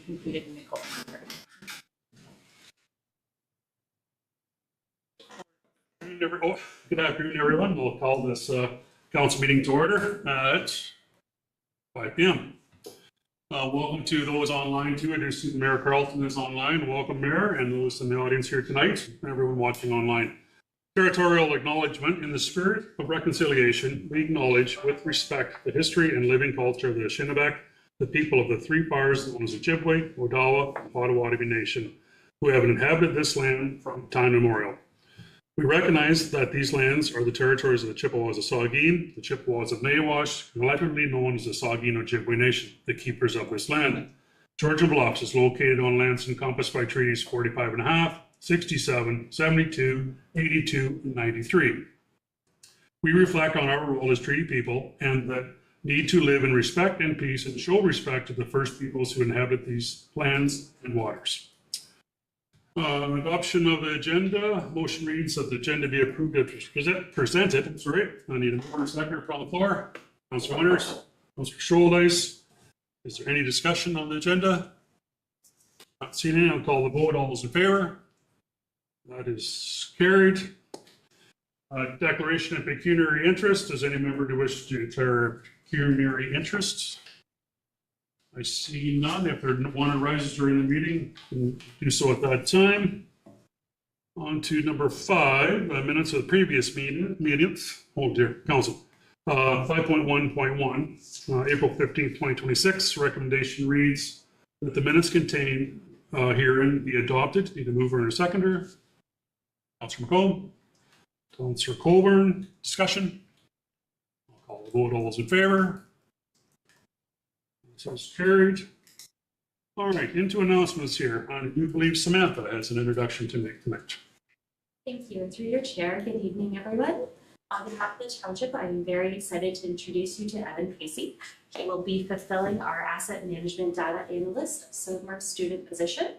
Included in the goal. Good afternoon, everyone. We'll call this council meeting to order at 5 p.m. Welcome to those online too. I do see Mayor Carlton is online. Welcome, Mayor, and those in the audience here tonight, and everyone watching online. Territorial acknowledgement. In the spirit of reconciliation, we acknowledge with respect the history and living culture of the Shinnebec, the people of the three bars known as Ojibwe, Odawa, and Potawatomi Nation, who have inhabited this land from time immemorial. We recognize that these lands are the territories of the Chippewas of Saugeen, the Chippewas of Nawash, collectively known as the Saugeen Ojibwe Nation, the keepers of this land. Georgian Bluffs is located on lands encompassed by treaties 45.5, 67, 72, 82, and 93. We reflect on our role as treaty people and that need to live in respect and peace and show respect to the first peoples who inhabit these lands and waters. Adoption of the agenda. Motion reads that the agenda be approved as presented. Sorry, I need a mover and seconder from the floor. Councilor Winters, Councilor Scholdice. Is there any discussion on the agenda? Not seeing any. I'll call the vote. All those in favor? That is carried. Declaration of pecuniary interest. Does any member wish to declare pecuniary interest? I see none. If one arises during the meeting, we'll do so at that time. On to number 5, minutes of the previous meetings. Oh dear, council. 5.1.1, April 15th, 2026. Recommendation reads that the minutes contained herein be adopted. Need a mover and a seconder. Councilor McComb. Councilor Colburn. Discussion. I'll call the vote. All those in favor? So it's carried. All right, into announcements here. I do believe Samantha has an introduction to make tonight. Thank you. Through your chair, good evening, everyone. On behalf of the township, I'm very excited to introduce you to Evan Casey. He will be fulfilling our asset management data analyst summer student position.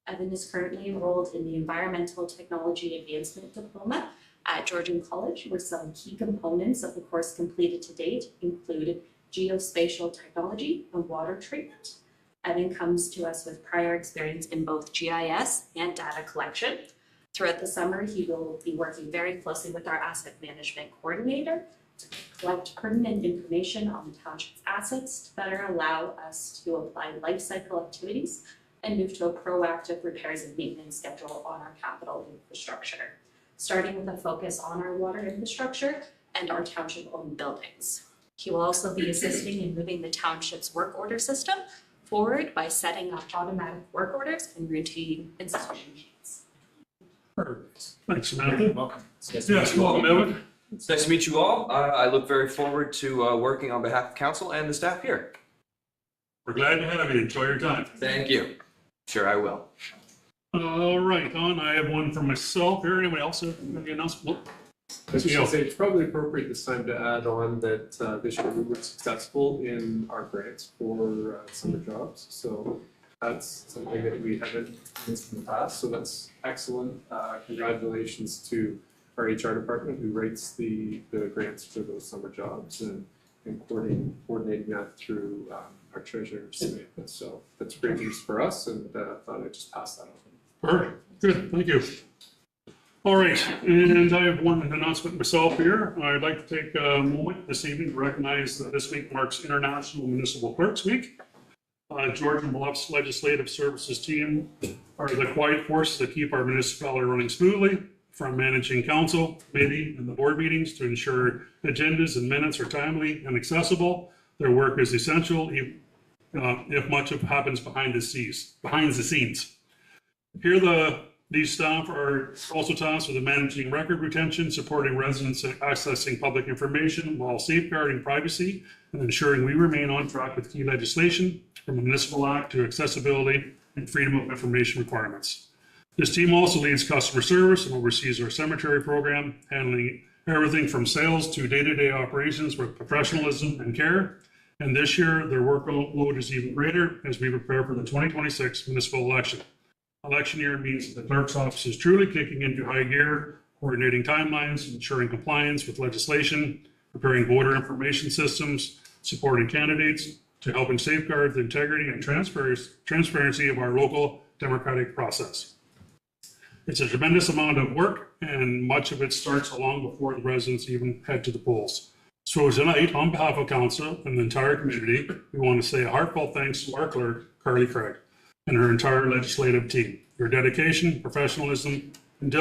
Evan is currently enrolled in the Environmental Technology Advancement Diploma at Georgian College, where some key components of the course completed to date include geospatial technology and water treatment. Evan comes to us with prior experience in both GIS and data collection. Throughout the summer, he will be working very closely with our asset management coordinator to collect pertinent information on the township's assets to better allow us to apply life cycle activities and move to a proactive repairs and maintenance schedule on our capital infrastructure, starting with a focus on our water infrastructure and our township-owned buildings. He will also be assisting in moving the township's work order system forward by setting up automatic work orders and routine inspection needs. Perfect. Thanks, Samantha. Welcome. Yes, welcome, Evan. It's nice to meet you all. I look very forward to working on behalf of council and the staff here. We're glad to have you. Enjoy your time. Thank you. Sure, I will. All right, I have one for myself here. Anyone else have any announcement? I was just going to say, it's probably appropriate this time to add on that this year we were successful in our grants for summer jobs. So that's something that we haven't missed in the past. So that's excellent. Congratulations to our HR department who writes the grants for those summer jobs and coordinating that through our treasurer, Samantha. So that's great news for us, and thought I'd just pass that on. Perfect. Good. Thank you. All right, and I have one announcement myself here. I'd like to take a moment this evening to recognize that this week marks International Municipal Clerks Week. Georgian Bluffs Legislative Services team are the quiet forces that keep our municipality running smoothly, from managing council, committee, and the board meetings to ensure agendas and minutes are timely and accessible. Their work is essential, if much of it happens behind the scenes. Here, these staff are also tasked with managing record retention, supporting residents in accessing public information while safeguarding privacy and ensuring we remain on track with key legislation from the Municipal Act to accessibility and freedom of information requirements. This team also leads customer service and oversees our cemetery program, handling everything from sales to day-to-day operations with professionalism and care. And this year, their workload is even greater as we prepare for the 2026 municipal election. Election year means that the clerk's office is truly kicking into high gear, coordinating timelines, ensuring compliance with legislation, preparing voter information systems, supporting candidates, to help and safeguard the integrity and transparency of our local democratic process. It's a tremendous amount of work, and much of it starts long before the residents even head to the polls. So tonight, on behalf of council and the entire community, we want to say a heartfelt thanks to our clerk, Carly Craig, and her entire legislative team. Your dedication, professionalism, and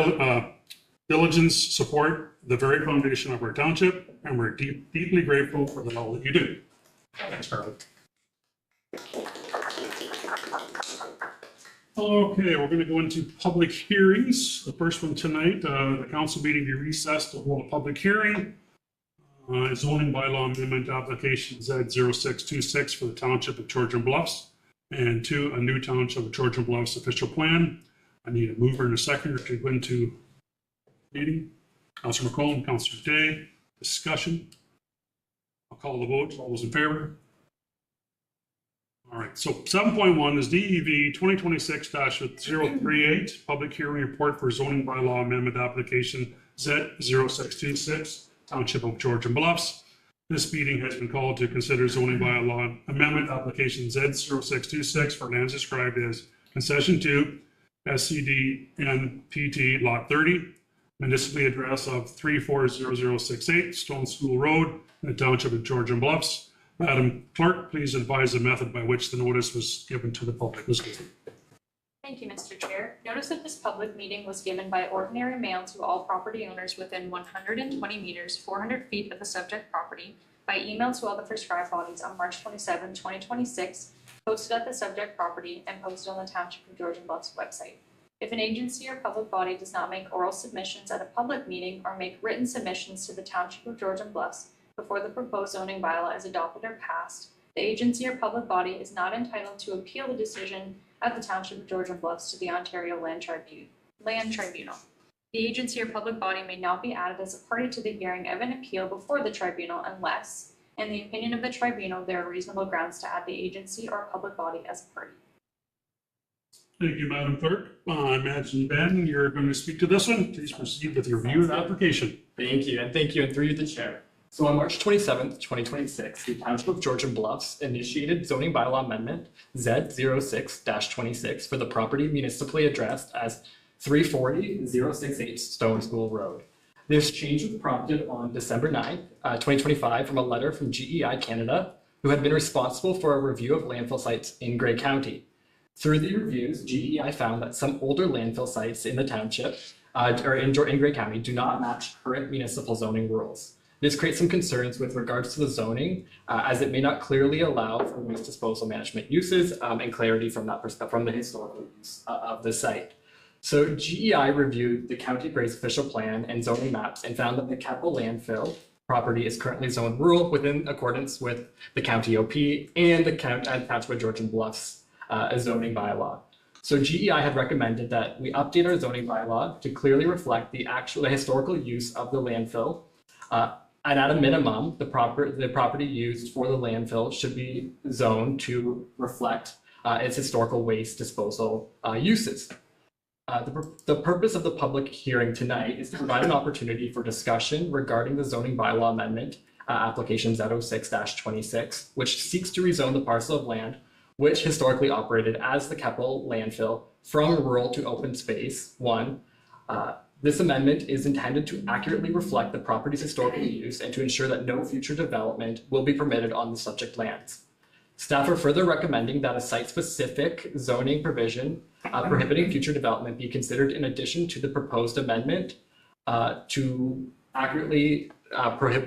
diligence support the very foundation of our township, and we're deeply grateful for all that you do. Thanks, Carly. Okay, we're going to go into public hearings. The first one tonight, the council meeting be recessed to hold a public hearing. Zoning bylaw amendment application Z0626 for the township of Georgian Bluffs, and 2, a new township of Georgian Bluffs official plan. I need a mover and a seconder to go into meeting. Councilor McCollum, Councilor Day, discussion. I'll call the vote. All those in favor? All right, so 7.1 is DEV 2026-038, public hearing report for zoning bylaw amendment application Z0626, Township of Georgian Bluffs. This meeting has been called to consider zoning bylaw amendment application Z0626 for lands described as concession 2, SCD-NPT Lot 30, municipally address of 340068 Stone School Road in the Township of Georgian Bluffs. Madam Clerk, please advise the method by which the notice was given to the public. Thank you, Mr. Chair. Notice of this public meeting was given by ordinary mail to all property owners within 120 meters, 400 feet of the subject property, by email to all the prescribed bodies on March 27, 2026, posted at the subject property and posted on the Township of Georgian Bluffs website. If an agency or public body does not make oral submissions at a public meeting or make written submissions to the Township of Georgian Bluffs before the proposed zoning bylaw is adopted or passed, the agency or public body is not entitled to appeal the decision of the Township of Georgian Bluffs to the Ontario Land Tribunal. The agency or public body may not be added as a party to the hearing of an appeal before the tribunal unless, in the opinion of the tribunal, there are reasonable grounds to add the agency or public body as a party. Thank you, Madam Clerk. I imagine, Ben, you're going to speak to this one. Please proceed with your review of the application. Thank you, and through you, the chair. So on March 27th, 2026, the Township of Georgian Bluffs initiated zoning bylaw amendment Z06-26 for the property municipally addressed as 340-068 Stone School Road. This change was prompted on December 9th, 2025 from a letter from GEI Canada, who had been responsible for a review of landfill sites in Grey County. Through the reviews, GEI found that some older landfill sites in the township, or in Grey County, do not match current municipal zoning rules. This creates some concerns with regards to the zoning, as it may not clearly allow for waste disposal management uses and clarity from that perspective, from the historical use of the site. So GEI reviewed the County of Grey's official plan and zoning maps and found that the Keppel landfill property is currently zoned rural within accordance with the county OP and the Township of Georgian Bluffs zoning bylaw. So GEI had recommended that we update our zoning bylaw to clearly reflect the historical use of the landfill. And at a minimum, the property used for the landfill should be zoned to reflect its historical waste disposal uses. The purpose of the public hearing tonight is to provide an opportunity for discussion regarding the zoning bylaw amendment application Z06-26, which seeks to rezone the parcel of land which historically operated as the Keppel landfill from rural to open space. This amendment is intended to accurately reflect the property's historical use and to ensure that no future development will be permitted on the subject lands. Staff are further recommending that a site-specific zoning provision prohibiting future development be considered in addition to the proposed amendment to accurately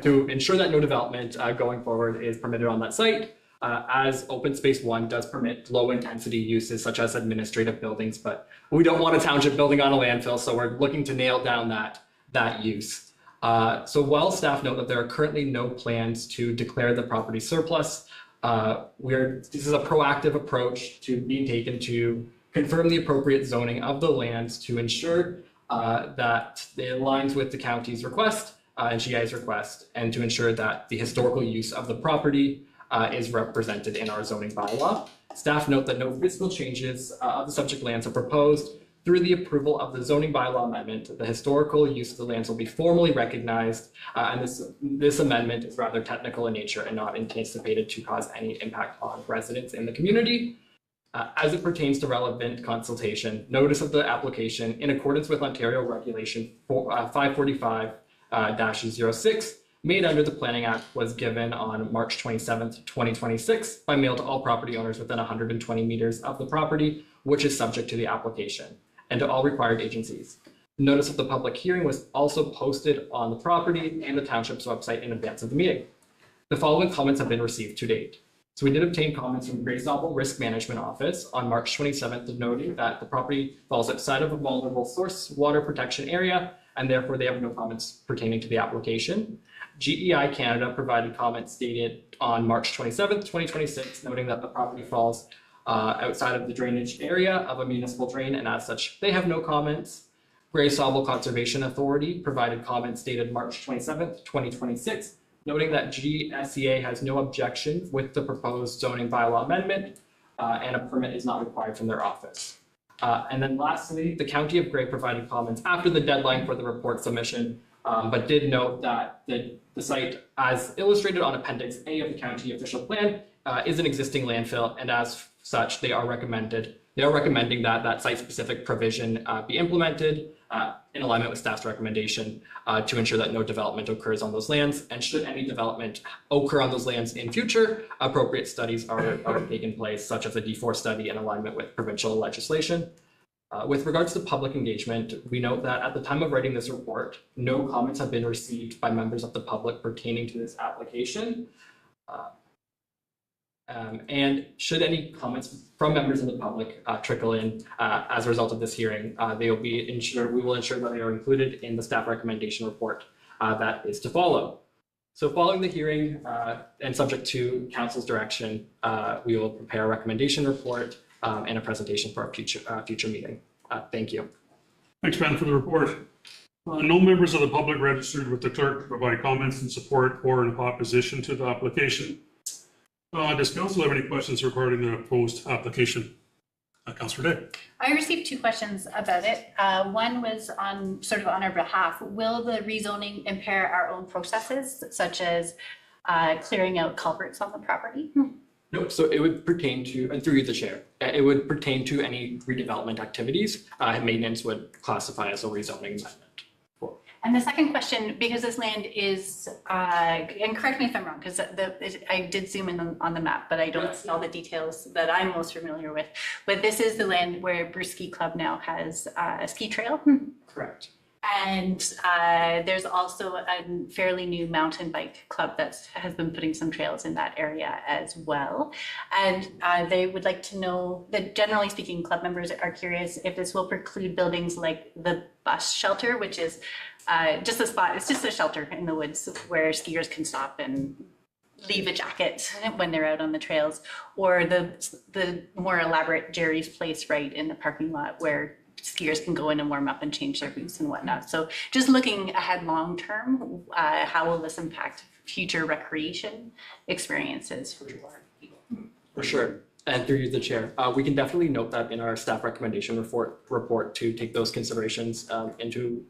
to ensure that no development going forward is permitted on that site, as Open Space 1 does permit low-intensity uses such as administrative buildings, but we don't want a township building on a landfill, so we're looking to nail down that use. So while staff note that there are currently no plans to declare the property surplus, this is a proactive approach to being taken to confirm the appropriate zoning of the lands to ensure that it aligns with the county's request and GI's request, and to ensure that the historical use of the property is represented in our zoning bylaw. Staff note that no physical changes of the subject lands are proposed. Through the approval of the zoning bylaw amendment, the historical use of the lands will be formally recognized, and this amendment is rather technical in nature and not anticipated to cause any impact on residents in the community. As it pertains to relevant consultation, notice of the application in accordance with Ontario Regulation 545-06 made under the Planning Act was given on March 27th, 2026 by mail to all property owners within 120 meters of the property, which is subject to the application, and to all required agencies. Notice of the public hearing was also posted on the property and the township's website in advance of the meeting. The following comments have been received to date. So we did obtain comments from Grace Novel Risk Management Office on March 27th, noting that the property falls outside of a vulnerable source water protection area, and therefore they have no comments pertaining to the application. GEI Canada provided comments dated on March 27th, 2026, noting that the property falls outside of the drainage area of a municipal drain, and as such, they have no comments. Grace Novel Conservation Authority provided comments dated March 27th, 2026, noting that GSEA has no objection with the proposed zoning bylaw amendment, and a permit is not required from their office. And then lastly, the County of Grey provided comments after the deadline for the report submission, but did note that the site, as illustrated on Appendix A of the county official plan, is an existing landfill, and as such, they are recommending that that site-specific provision be implemented in alignment with staff's recommendation to ensure that no development occurs on those lands. And should any development occur on those lands in future, appropriate studies are taking place, such as a D4 study in alignment with provincial legislation. With regards to public engagement, we note that at the time of writing this report, no comments have been received by members of the public pertaining to this application. And should any comments from members of the public trickle in as a result of this hearing, we will ensure that they are included in the staff recommendation report that is to follow. So following the hearing and subject to council's direction, we will prepare a recommendation report and a presentation for our future meeting. Thank you. Thanks, Ben, for the report. No members of the public registered with the clerk to provide comments in support or in opposition to the application. Does council have any questions regarding the proposed application? Councillor Day. I received two questions about it. One was on our behalf. Will the rezoning impair our own processes, such as clearing out culverts on the property? No, so it would pertain to, and through you, the chair, it would pertain to any redevelopment activities. Maintenance would classify as a rezoning amendment. And the second question, because this land is, and correct me if I'm wrong, because I did zoom in on the map, but I don't see all the details that I'm most familiar with. But this is the land where Bruce Ski Club now has a ski trail. Correct. And there's also a fairly new mountain bike club that has been putting some trails in that area as well. And they would like to know that, generally speaking, club members are curious if this will preclude buildings like the bus shelter, which is just a spot, it's just a shelter in the woods where skiers can stop and leave a jacket when they're out on the trails, or the more elaborate Jerry's Place right in the parking lot where skiers can go in and warm up and change their boots and whatnot. So just looking ahead long term, how will this impact future recreation experiences for people? For sure. And through you, the chair, we can definitely note that in our staff recommendation report to take those considerations into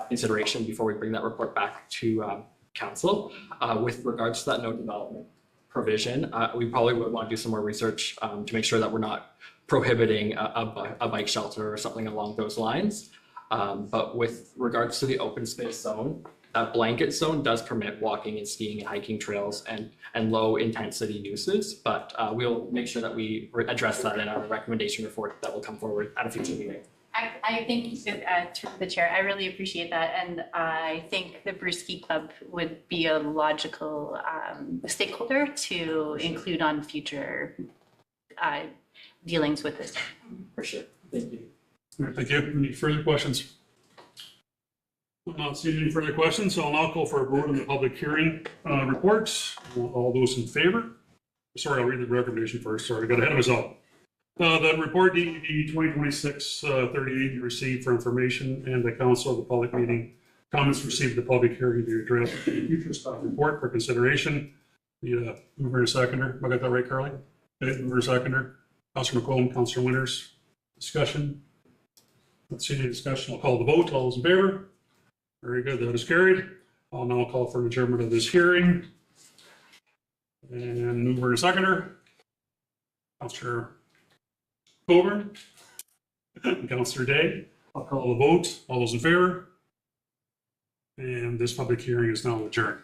consideration before we bring that report back to council. With regards to that no development provision, we probably would want to do some more research to make sure that we're not prohibiting a bike shelter or something along those lines. But with regards to the open space zone, that blanket zone does permit walking and skiing and hiking trails and low intensity uses, but we'll make sure that we address that in our recommendation report that will come forward at a future meeting. I think, through the chair, I really appreciate that. And I think the Bruce Ski Club would be a logical stakeholder to include on future dealings with this. For sure. Thank you. All right, thank you. Any further questions? I'm not seeing any further questions, so I'll now call for a vote on the public hearing report. All those in favor? Sorry, I'll read the recommendation first. Sorry, I got ahead of myself. The report DED 2026-38 be received for information and the council of the public meeting. Comments received at the public hearing be addressed in the future staff report for consideration. Need a mover and a seconder. I got that right, Carly? Okay, mover and seconder. Councilor McCollum, Councilor Winters. Discussion. Let's see any discussion. I'll call the vote. All those in favor? Very good. That is carried. I'll now call for an adjournment of this hearing. And mover and seconder. Councillor Coburn. Councillor Day. I'll call the vote. All those in favor? And this public hearing is now adjourned.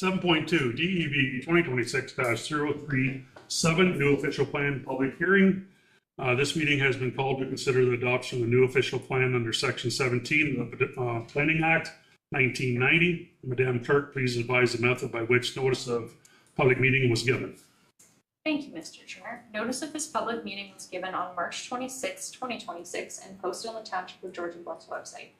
7.2 DEV 2026-037 new official plan public hearing. This meeting has been called to consider the adoption of the new official plan under Section 17 of the Planning Act 1990. Madam Clerk, please advise the method by which notice of public meeting was given. Thank you, Mr. Chair. Notice of this public meeting was given on March 26, 2026 and posted on the Township of Georgian Bluffs website.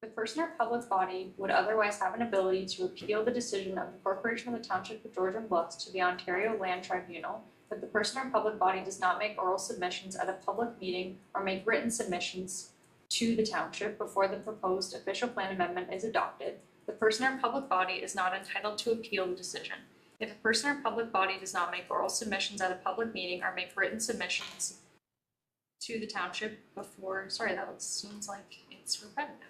The person or public body would otherwise have an ability to appeal the decision of the Corporation of the Township of Georgian Bluffs to the Ontario Land Tribunal if the person or public body does not make oral submissions at a public meeting or make written submissions to the township before the proposed official plan amendment is adopted. The person or public body is not entitled to appeal the decision. If a person or public body does not make oral submissions at a public meeting or make written submissions to the township before, sorry, that seems like it's repetitive.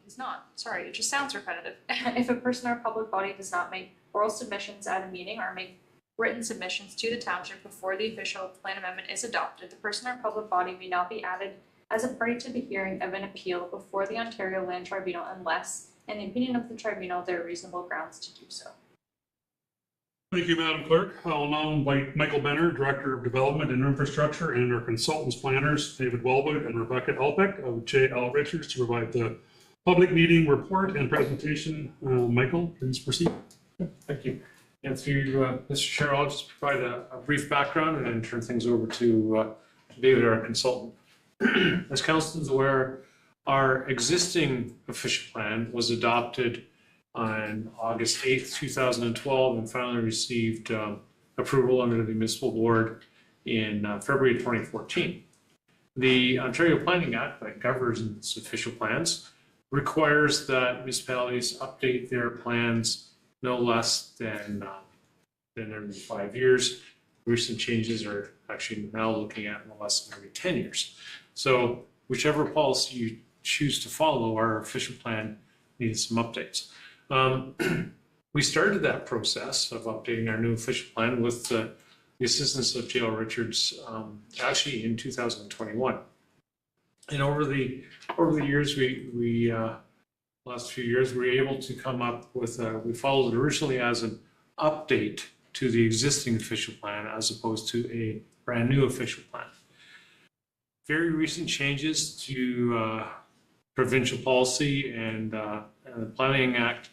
Is not. Sorry, it just sounds repetitive. If a person or public body does not make oral submissions at a meeting or make written submissions to the township before the official plan amendment is adopted, the person or public body may not be added as a party to the hearing of an appeal before the Ontario Land Tribunal unless, in the opinion of the tribunal, there are reasonable grounds to do so. Thank you, Madam Clerk. I'll now invite Michael Benner, Director of Development and Infrastructure, and our consultants planners, David Welwood and Rebecca Elbeck of J.L. Richards, to provide the public meeting report and presentation. Michael, please proceed. Thank you. And through Mr. Chair, I'll just provide a brief background and then turn things over to David, our consultant. As Council is aware, our existing official plan was adopted on August 8th, 2012, and finally received approval under the Municipal Board in February 2014. The Ontario Planning Act that governs official plans requires that municipalities update their plans no less than every 5 years. Recent changes are actually now looking at no less than every 10 years. So whichever policy you choose to follow, our official plan needs some updates. We started that process of updating our new official plan with the assistance of J.L. Richards actually in 2021. And over the years, we last few years, we were able to come up with, we followed it originally as an update to the existing official plan as opposed to a brand new official plan. Very recent changes to provincial policy and the Planning Act,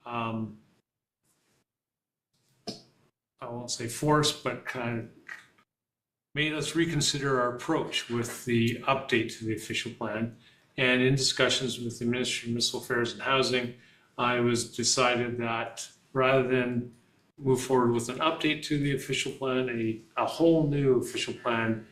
I won't say forced, but kind of made us reconsider our approach with the update to the official plan. And in discussions with the Ministry of Municipal Affairs and Housing, I was decided that rather than move forward with an update to the official plan, a whole new official plan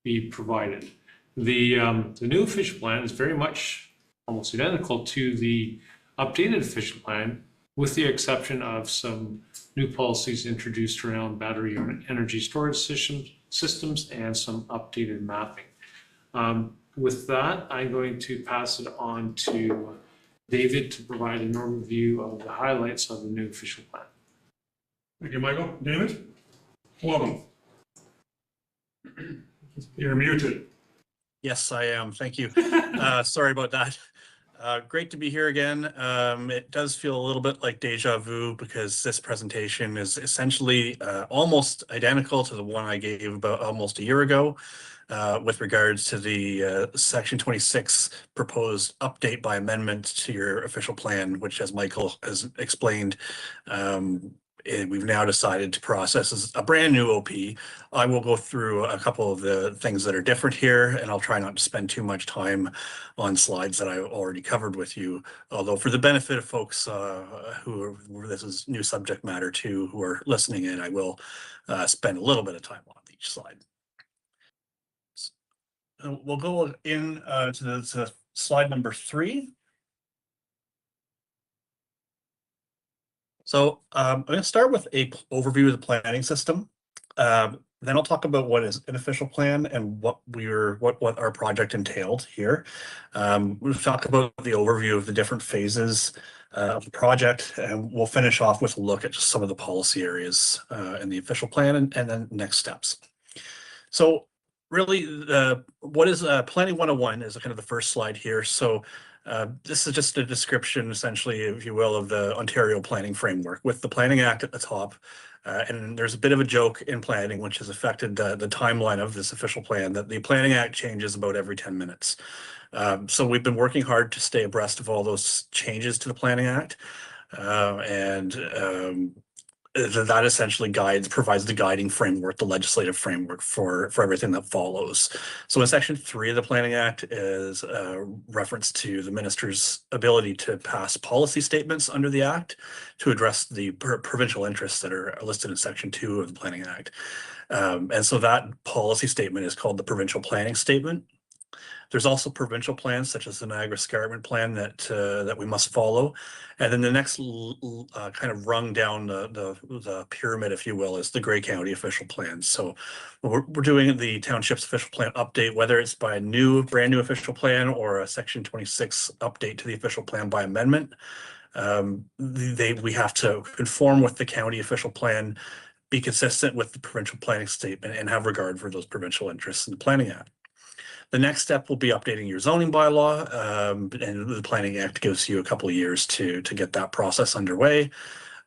be provided. The new official plan is very much almost identical to the updated official plan, with the exception of some new policies introduced around battery energy storage systems and some updated mapping. With that, I'm going to pass it on to David to provide an overview of the highlights of the new official plan. Thank you, Michael. David, welcome. You're muted. Yes, I am. Thank you. Sorry about that. Great to be here again. It does feel a little bit like deja vu because this presentation is essentially almost identical to the one I gave about almost a year ago with regards to the Section 26 proposed update by amendment to your official plan, which, as Michael has explained, we've now decided to process as a brand new OP. I will go through a couple of the things that are different here, and I'll try not to spend too much time on slides that I already covered with you. Although for the benefit of folks who this is new subject matter to, who are listening in, I will spend a little bit of time on each slide. We'll go in to slide number 3. So I'm going to start with an overview of the planning system. Then I'll talk about what is an official plan and what our project entailed here. We'll talk about the overview of the different phases of the project, and we'll finish off with a look at just some of the policy areas in the official plan and then next steps. So really, what is Planning 101 is kind of the first slide here. So this is just a description, essentially, if you will, of the Ontario Planning Framework with the Planning Act at the top. And there's a bit of a joke in planning, which has affected the timeline of this official plan, that the Planning Act changes about every 10 minutes. So we've been working hard to stay abreast of all those changes to the Planning Act. That essentially provides the guiding framework, the legislative framework for everything that follows. So in Section 3 of the Planning Act is a reference to the minister's ability to pass policy statements under the Act to address the provincial interests that are listed in Section 2 of the Planning Act. And so that policy statement is called the Provincial Planning Statement. There's also provincial plans such as the Niagara Escarpment Plan that we must follow. And then the next kind of rung down the pyramid, if you will, is the Grey County official plan. So we're doing the township's official plan update, whether it's by a brand new official plan or a Section 26 update to the official plan by amendment. We have to conform with the county official plan, be consistent with the provincial planning statement, and have regard for those provincial interests in the Planning Act. The next step will be updating your zoning bylaw, and the Planning Act gives you a couple of years to get that process underway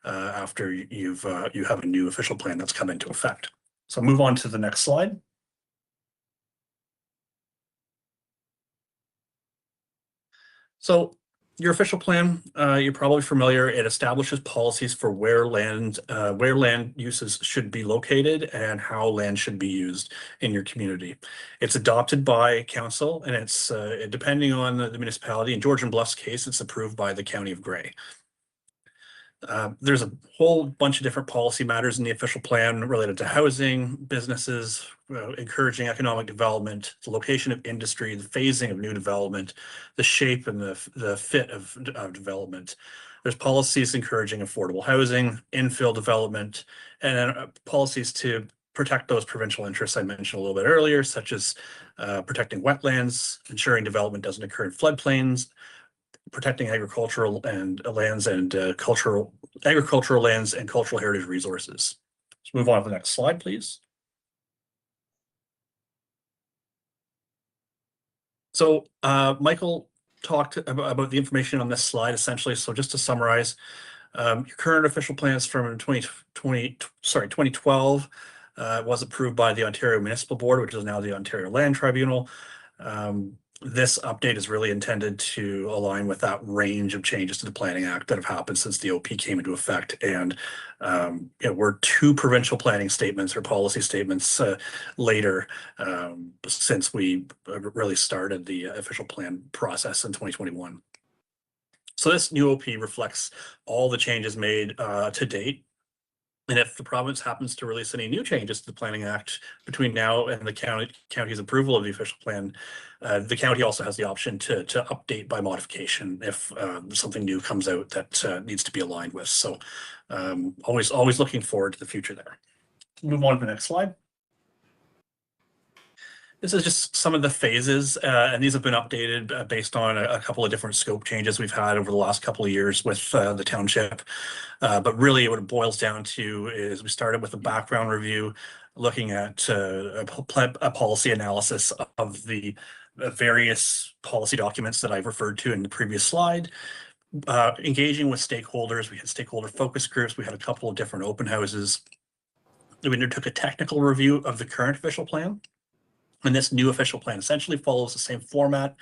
after you have a new official plan that's come into effect. So move on to the next slide. So your official plan, you're probably familiar. It establishes policies for where land uses should be located and how land should be used in your community. It's adopted by council, and it's depending on the municipality. In Georgian Bluff's case, it's approved by the County of Grey. There's a whole bunch of different policy matters in the official plan related to housing, businesses, encouraging economic development, the location of industry, the phasing of new development, the shape and the fit of development. There's policies encouraging affordable housing, infill development, and then policies to protect those provincial interests I mentioned a little bit earlier, such as protecting wetlands, ensuring development doesn't occur in floodplains, protecting agricultural lands and cultural lands and cultural heritage resources. Let's move on to the next slide, please. So Michael talked about the information on this slide essentially. So just to summarize, your current official plans from 2012 was approved by the Ontario Municipal Board, which is now the Ontario Land Tribunal. This update is really intended to align with that range of changes to the Planning Act that have happened since the OP came into effect. And we're 2 provincial planning statements or policy statements later since we really started the official plan process in 2021. So this new OP reflects all the changes made to date. And if the province happens to release any new changes to the Planning Act between now and the county's approval of the official plan, the county also has the option to update by modification if something new comes out that needs to be aligned with. So always looking forward to the future there. Move on to the next slide. This is just some of the phases, and these have been updated based on a couple of different scope changes we've had over the last couple of years with the township. But really what it boils down to is we started with a background review, looking at a policy analysis of the various policy documents that I've referred to in the previous slide. Engaging with stakeholders, we had stakeholder focus groups, we had a couple of different open houses. We undertook a technical review of the current official plan. And this new official plan essentially follows the same format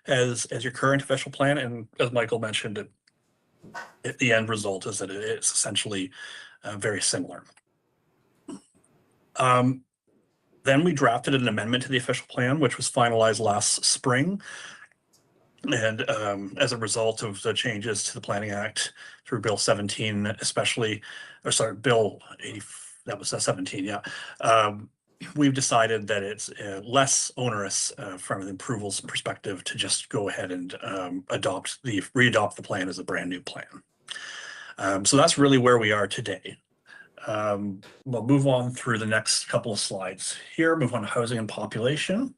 as your current official plan. And as Michael mentioned, the end result is that it's essentially very similar. Then we drafted an amendment to the official plan, which was finalized last spring. And as a result of the changes to the Planning Act through Bill 17, Bill 80, that was 17, yeah. We've decided that it's less onerous from an approvals perspective to just go ahead and re-adopt the plan as a brand new plan. So that's really where we are today. We'll move on through the next couple of slides here, move on to housing and population.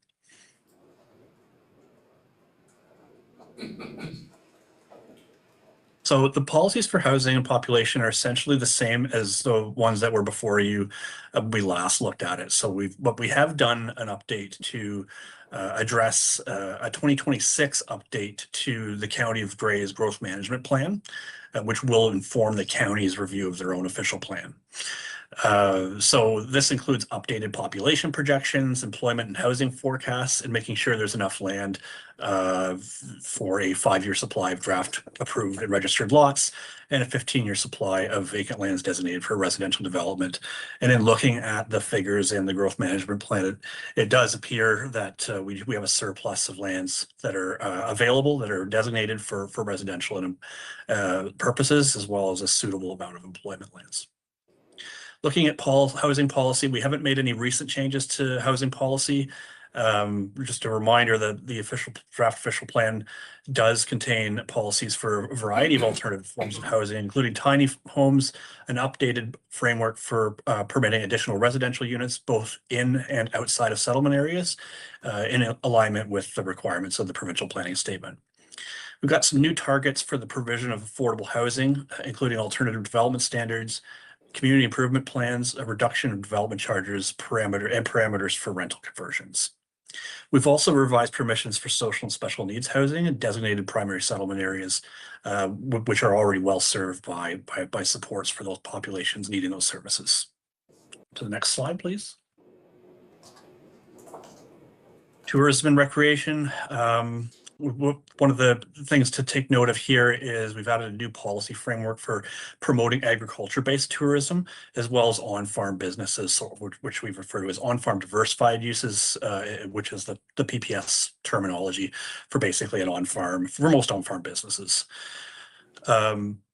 So the policies for housing and population are essentially the same as the ones that were before you, we last looked at it. So we have done an update to address a 2026 update to the County of Grey's growth management plan, which will inform the county's review of their own official plan. So this includes updated population projections, employment and housing forecasts, and making sure there's enough land for a 5-year supply of draft approved and registered lots and a 15-year supply of vacant lands designated for residential development. And in looking at the figures in the growth management plan, it does appear that we have a surplus of lands that are available, that are designated for residential and purposes, as well as a suitable amount of employment lands. Looking at housing policy, we haven't made any recent changes to housing policy. Just a reminder that the draft official plan does contain policies for a variety of alternative forms of housing, including tiny homes, an updated framework for permitting additional residential units, both in and outside of settlement areas, in alignment with the requirements of the provincial planning statement. We've got some new targets for the provision of affordable housing, including alternative development standards, community improvement plans, a reduction of development charges, parameters for rental conversions. We've also revised permissions for social and special needs housing and designated primary settlement areas, which are already well served by supports for those populations needing those services. To the next slide, please. Tourism and recreation. One of the things to take note of here is we've added a new policy framework for promoting agriculture-based tourism, as well as on-farm businesses, which we refer to as on-farm diversified uses, which is the PPS terminology for basically for most on-farm businesses.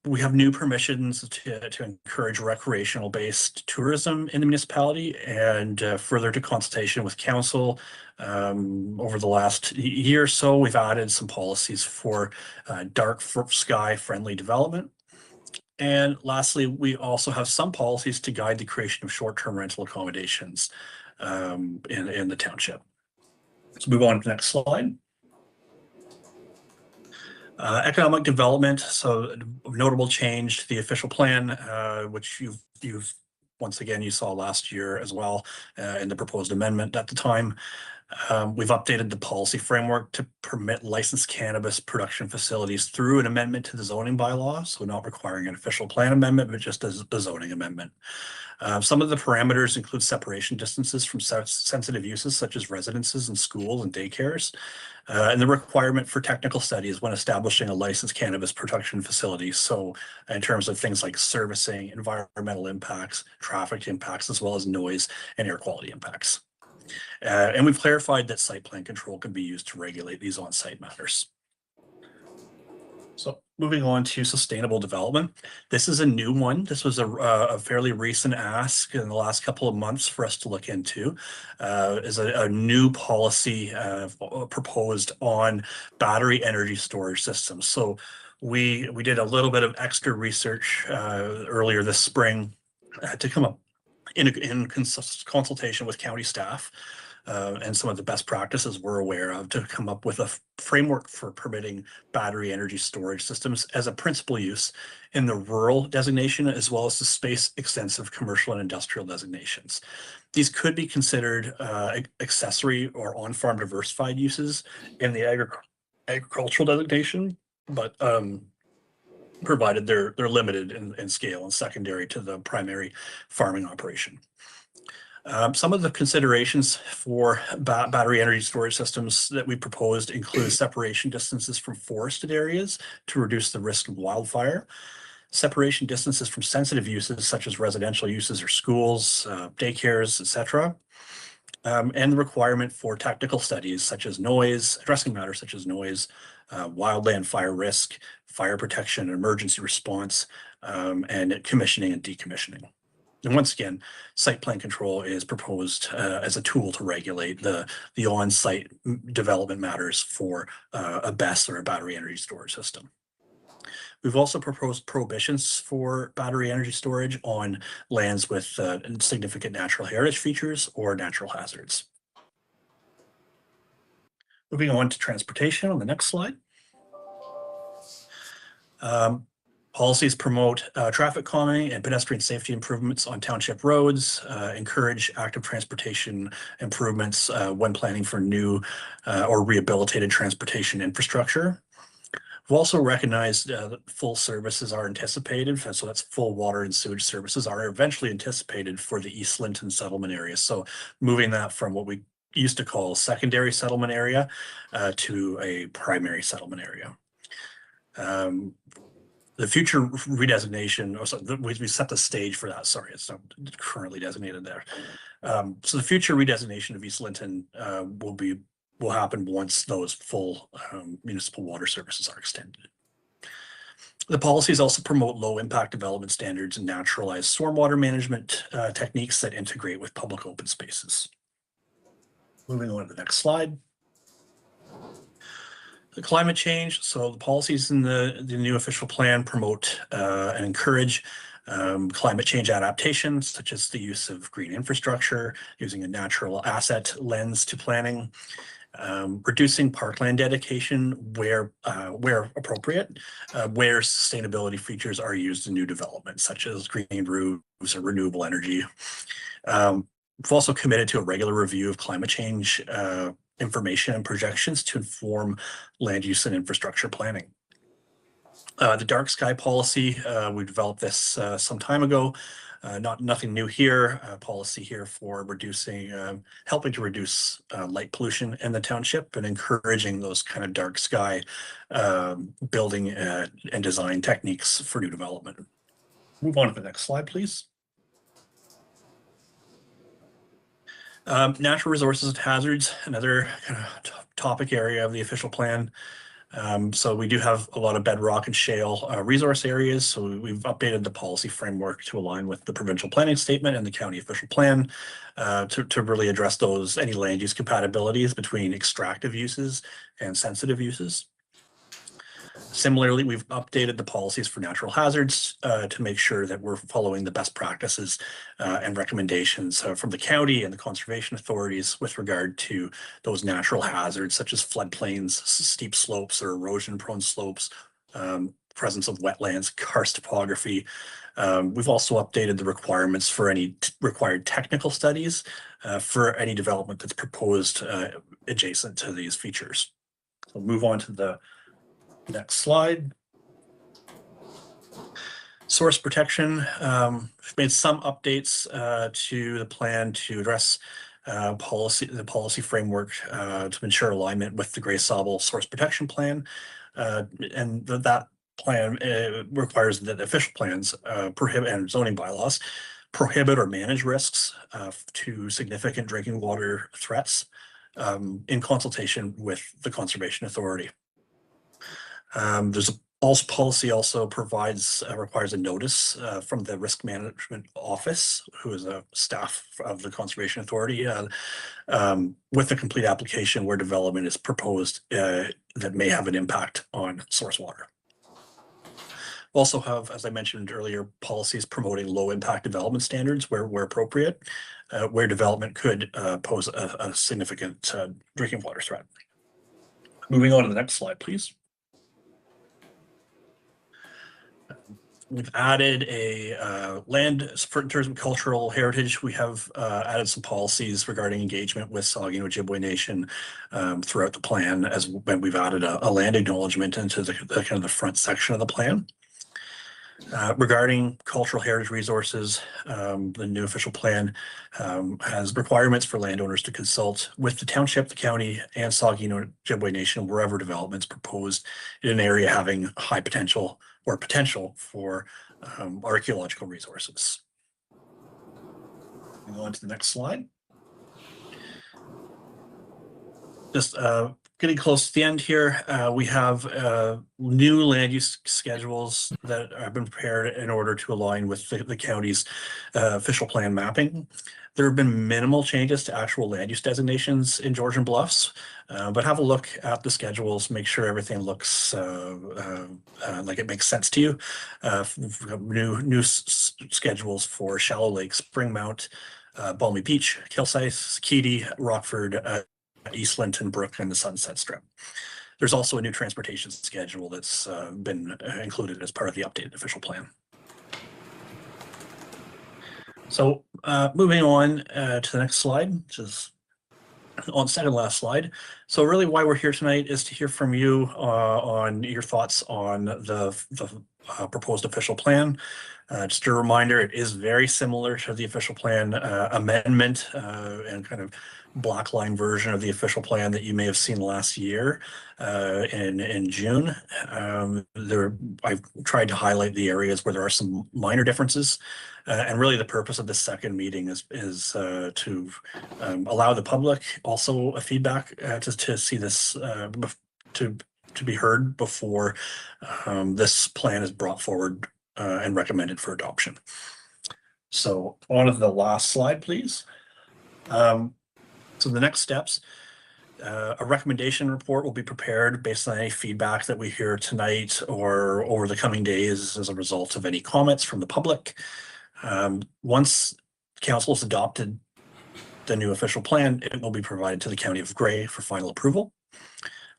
We have new permissions to encourage recreational-based tourism in the municipality, and further to consultation with council. Over the last year or so, we've added some policies for dark sky friendly development. And lastly, we also have some policies to guide the creation of short-term rental accommodations in the township. Let's move on to the next slide. Economic development, so notable change to the official plan, which you've once again you saw last year as well in the proposed amendment at the time. We've updated the policy framework to permit licensed cannabis production facilities through an amendment to the zoning bylaw, so not requiring an official plan amendment, but just as a zoning amendment. Some of the parameters include separation distances from sensitive uses such as residences and schools and daycares, and the requirement for technical studies when establishing a licensed cannabis production facility. So in terms of things like servicing, environmental impacts, traffic impacts, as well as noise and air quality impacts. And we've clarified that site plan control can be used to regulate these on-site matters. So moving on to sustainable development. This is a new one. This was a fairly recent ask in the last couple of months for us to look into. Is a new policy proposed on battery energy storage systems. So we did a little bit of extra research earlier this spring to come up in consultation with county staff and some of the best practices we're aware of to come up with a framework for permitting battery energy storage systems as a principal use in the rural designation, as well as the space extensive commercial and industrial designations. These could be considered accessory or on-farm diversified uses in the agricultural designation, but provided they're limited in scale and secondary to the primary farming operation. Some of the considerations for battery energy storage systems that we proposed include separation distances from forested areas to reduce the risk of wildfire, separation distances from sensitive uses such as residential uses or schools, daycares, etc., and the requirement for technical studies such as noise, addressing matters such as noise, wildland fire risk, fire protection, emergency response, and commissioning and decommissioning. And once again, site plan control is proposed as a tool to regulate the on-site development matters for a BESS or a battery energy storage system. We've also proposed prohibitions for battery energy storage on lands with significant natural heritage features or natural hazards. Moving on to transportation on the next slide. Policies promote traffic calming and pedestrian safety improvements on township roads, encourage active transportation improvements when planning for new or rehabilitated transportation infrastructure. We've also recognized that full services are anticipated, so that's full water and sewage services are eventually anticipated for the East Linton settlement area. So moving that from what we used to call secondary settlement area to a primary settlement area. The future redesignation, we set the stage for that. Sorry, it's not currently designated there. So the future redesignation of East Linton will happen once those full municipal water services are extended. The policies also promote low impact development standards and naturalized stormwater management techniques that integrate with public open spaces. Moving on to the next slide. The climate change. So the policies in the new official plan promote and encourage climate change adaptations, such as the use of green infrastructure, using a natural asset lens to planning, reducing parkland dedication where appropriate, where sustainability features are used in new development, such as green roofs or renewable energy. We've also committed to a regular review of climate change information and projections to inform land use and infrastructure planning. The dark sky policy, we developed this some time ago. Nothing new here. Policy here for reducing, helping to reduce light pollution in the township and encouraging those kind of dark sky building and design techniques for new development. Move on to the next slide, please. Natural resources and hazards, another kind of topic area of the official plan. So we do have a lot of bedrock and shale resource areas. So we've updated the policy framework to align with the provincial planning statement and the county official plan to really address any land use compatibilities between extractive uses and sensitive uses. Similarly, we've updated the policies for natural hazards to make sure that we're following the best practices and recommendations from the county and the conservation authorities with regard to those natural hazards, such as floodplains, steep slopes or erosion-prone slopes, presence of wetlands, karst topography. We've also updated the requirements for any required technical studies for any development that's proposed adjacent to these features. So move on to the next slide. Source protection. We've made some updates to the plan to address the policy framework to ensure alignment with the Gray Sauble source protection plan. And that plan requires that official plans prohibit and zoning bylaws prohibit or manage risks to significant drinking water threats in consultation with the Conservation Authority. There's policy also requires a notice from the Risk Management Office, who is a staff of the Conservation Authority, with a complete application where development is proposed that may have an impact on source water. We also have, as I mentioned earlier, policies promoting low impact development standards where appropriate, where development could pose a significant drinking water threat. Moving on to the next slide, please. We've added a land in terms of cultural heritage. We have added some policies regarding engagement with Saugeen Ojibwe Nation throughout the plan, as when we've added a land acknowledgement into the kind of the front section of the plan. Regarding cultural heritage resources, the new official plan has requirements for landowners to consult with the township, the county, and Saugeen Ojibwe Nation wherever developments proposed in an area having high potential for archaeological resources. Moving on to the next slide. Just getting close to the end here, we have new land use schedules that have been prepared in order to align with the county's official plan mapping. There have been minimal changes to actual land use designations in Georgian Bluffs, but have a look at the schedules, make sure everything looks like it makes sense to you. New schedules for Shallow Lake, Springmount, Balmy Beach, Kilsyth, Keedy, Rockford, East Linton Brook, and the Sunset Strip. There's also a new transportation schedule that's been included as part of the updated official plan. So moving on to the next slide, which is on second last slide. So really why we're here tonight is to hear from you on your thoughts on the proposed official plan. Just a reminder, it is very similar to the official plan amendment and kind of black line version of the official plan that you may have seen last year in June. I've tried to highlight the areas where there are some minor differences. And really the purpose of this second meeting is to allow the public also a feedback to see this, to be heard before this plan is brought forward and recommended for adoption. So on to the last slide, please. So the next steps, a recommendation report will be prepared based on any feedback that we hear tonight or over the coming days as a result of any comments from the public. Once council has adopted the new official plan, it will be provided to the County of Grey for final approval.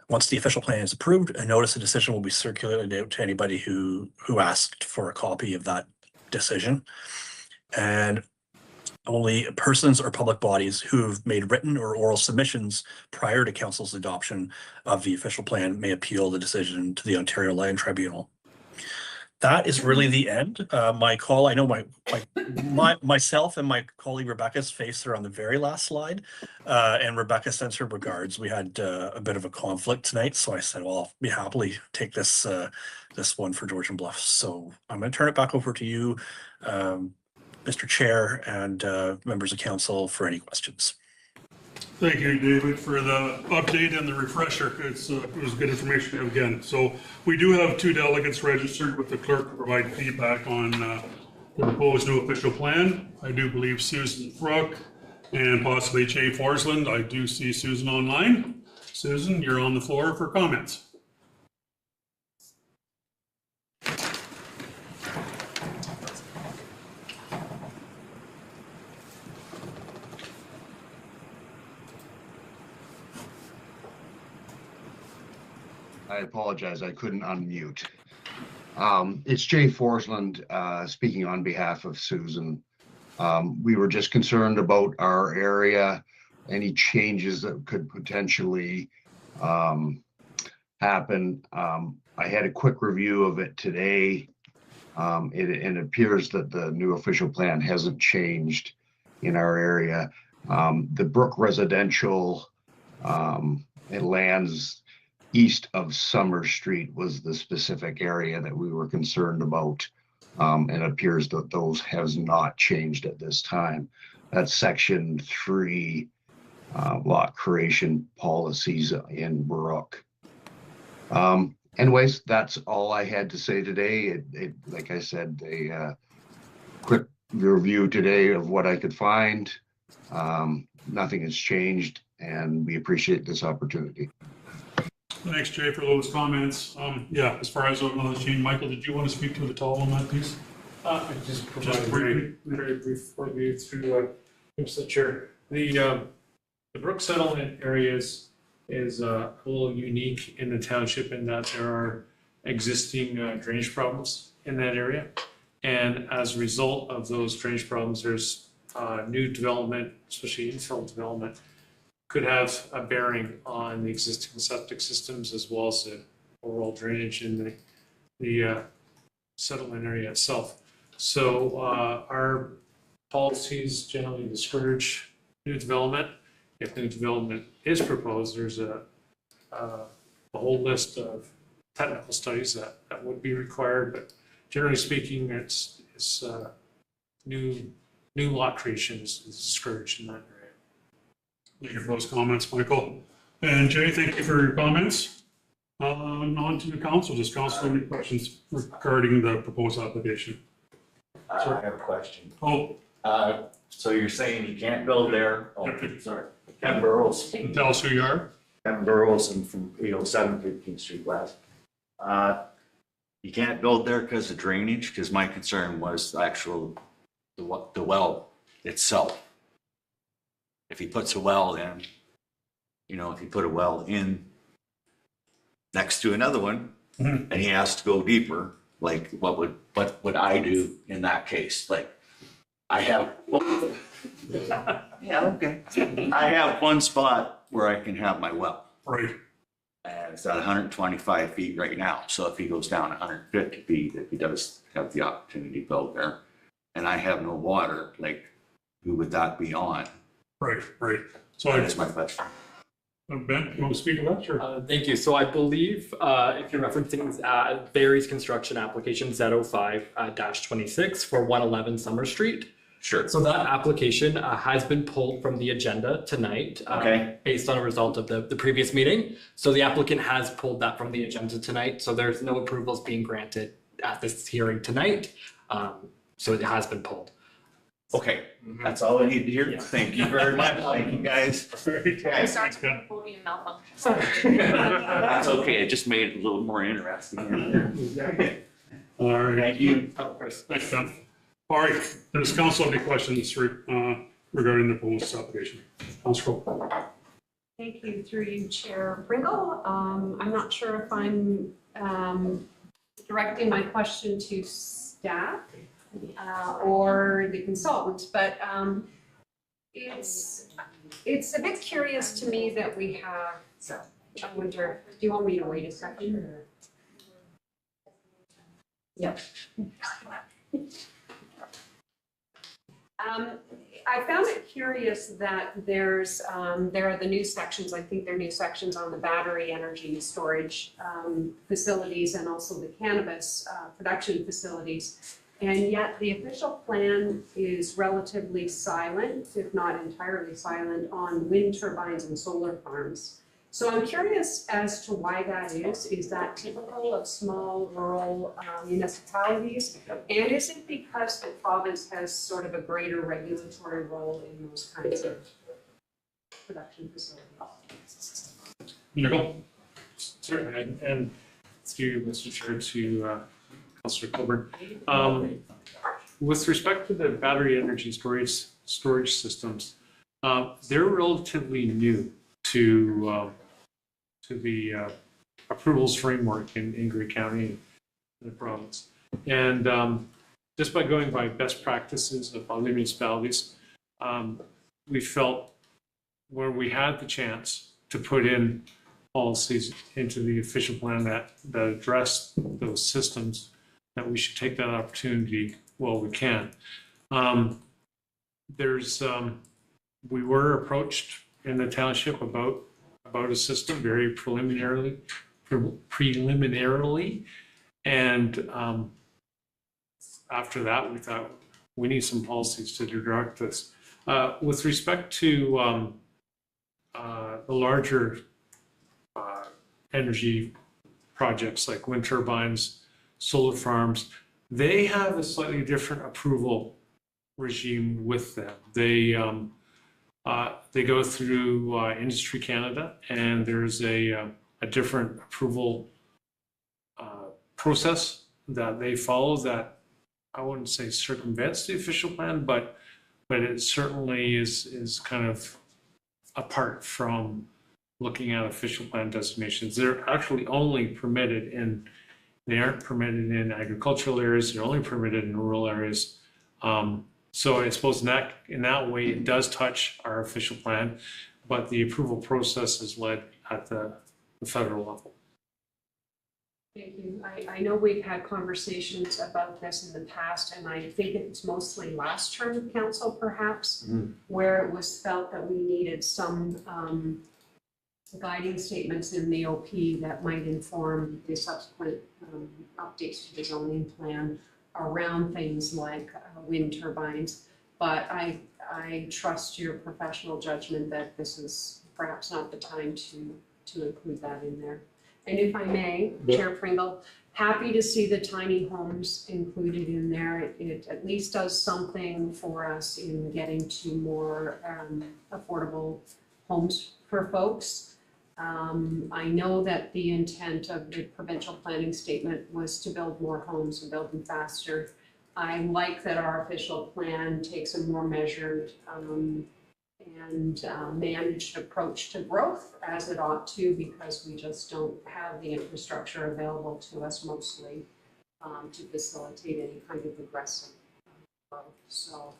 Once the official plan is approved, a notice of decision will be circulated out to anybody who asked for a copy of that decision. And only persons or public bodies who've made written or oral submissions prior to council's adoption of the official plan may appeal the decision to the Ontario Land Tribunal. That is really the end. I know myself and my colleague Rebecca's face are on the very last slide, and Rebecca sends her regards. We had a bit of a conflict tonight, so I said, well, I'll be happily take this one for Georgian Bluffs. So I'm going to turn it back over to you, Mr. Chair, and members of council for any questions. Thank you, David, for the update and the refresher. It was good information again. So we do have 2 delegates registered with the clerk to provide feedback on the proposed new official plan. I do believe Susan Fruck and possibly Jay Forsland. I do see Susan online. Susan, you're on the floor for comments. I apologize, I couldn't unmute. It's Jay Forsland speaking on behalf of Susan. We were just concerned about our area, any changes that could potentially happen. I had a quick review of it today. It appears that the new official plan hasn't changed in our area. The Brook residential it lands east of Summer Street was the specific area that we were concerned about. And it appears that those has not changed at this time. That's section 3 lot creation policies in Brook. Anyways, that's all I had to say today. Like I said, a quick review today of what I could find. Nothing has changed, and we appreciate this opportunity. Thanks, Jay, for those comments. Yeah, as far as I know, Shane, Michael, did you want to speak to the all on that piece? I just provide a very brief review through Mr. Chair. The Brook settlement areas is a little unique in the township in that there are existing drainage problems in that area. And as a result of those drainage problems, there's new development, especially infill development, could have a bearing on the existing septic systems as well as the overall drainage in the settlement area itself. So our policies generally discourage new development. If new development is proposed, there's a whole list of technical studies that would be required, but generally speaking, it's new lot creation is discouraged in that area. Thank you for those comments, Michael. And Jay, thank you for your comments. On to the council. Does council have any questions regarding the proposed application? I have a question. Oh, So you're saying you can't build there? Oh, sorry. Ken Burrows. Tell us who you are. Ken Burrows and from 807 15th Street West. You can't build there because of drainage, because my concern was the well itself. If he puts a well in, if he put a well in next to another one, and he has to go deeper, like what would I do in that case? Like I have, yeah, okay. I have one spot where I can have my well. Right. And it's at 125 feet right now. So if he goes down 150 feet, if he does have the opportunity to build there, and I have no water, like who would that be on? Right. So That's my question. Ben, you want to speak to that? Sure. Thank you. So I believe if you're referencing Barry's construction application Z05-26 for 111 Summer Street. Sure. So that application has been pulled from the agenda tonight. Okay. Based on a result of the previous meeting. So the applicant has pulled that from the agenda tonight. So there's no approvals being granted at this hearing tonight. So it has been pulled. Okay, that's all I need to hear. Yeah. Thank you very much. Thank you, guys. I'm sorry, Thanks, Ben. podium malfunction. That's okay. It just made it a little more interesting. All right. Thank you. Thanks, Ben. All right. Does council have any questions regarding the proposed application? Council. Thank you, through you, Chair Pringle. I'm not sure if I'm directing my question to staff or the consultant, but it's a bit curious to me that we have, I wonder, do you want me to wait a second? Or? Yep. I found it curious that there are the new sections, I think there are new sections on the battery energy storage facilities and also the cannabis production facilities. And yet the official plan is relatively silent, if not entirely silent, on wind turbines and solar farms. So I'm curious as to why that is. Is that typical of small rural municipalities? And is it because the province has sort of a greater regulatory role in those kinds of production facilities? Nicole? Certainly, and through Mr. Chair to Councillor Colburn. With respect to the battery energy storage systems, they're relatively new to the approvals framework in Grey County and the province. And just by going by best practices of other municipalities, we felt when we had the chance to put in policies into the official plan that address those systems, that we should take that opportunity while we can. We were approached in the township about a system very preliminarily, and after that we thought we need some policies to direct this. With respect to the larger energy projects like wind turbines, solar farms, they have a slightly different approval regime with them. They go through Industry Canada, and there's a different approval process that they follow that I wouldn't say circumvents the official plan, but it certainly is kind of apart from looking at official plan designations. They're actually only permitted they aren't permitted in agricultural areas, they're only permitted in rural areas. So I suppose in that way, it does touch our official plan, but the approval process is led at the federal level. Thank you. I know we've had conversations about this in the past, and I think it's mostly last term of council perhaps, where it was felt that we needed some guiding statements in the OP that might inform the subsequent updates to the zoning plan around things like wind turbines. But I trust your professional judgment that this is perhaps not the time to include that in there. And if I may, Yeah. Chair Pringle, happy to see the tiny homes included in there. It at least does something for us in getting to more affordable homes for folks. I know that the intent of the provincial planning statement was to build more homes and build them faster. I like that our official plan takes a more measured and managed approach to growth, as it ought to, because we just don't have the infrastructure available to us mostly to facilitate any kind of aggressive growth. So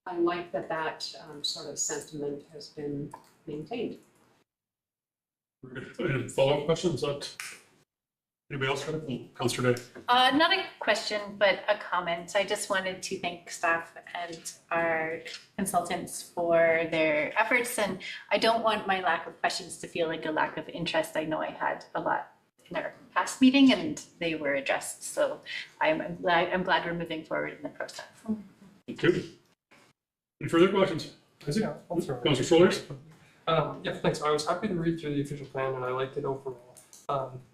I like that that sort of sentiment has been maintained. Any follow-up questions that anybody else got it? Councillor Day. Not a question, but a comment. I just wanted to thank staff and our consultants for their efforts, and I don't want my lack of questions to feel like a lack of interest. I know I had a lot in our past meeting and they were addressed, so I'm glad we're moving forward in the process. Thank you. Any further questions? Isaac? Yeah, I'll throw it. Councillor Solers? Yeah, thanks. I was happy to read through the official plan and I liked it overall.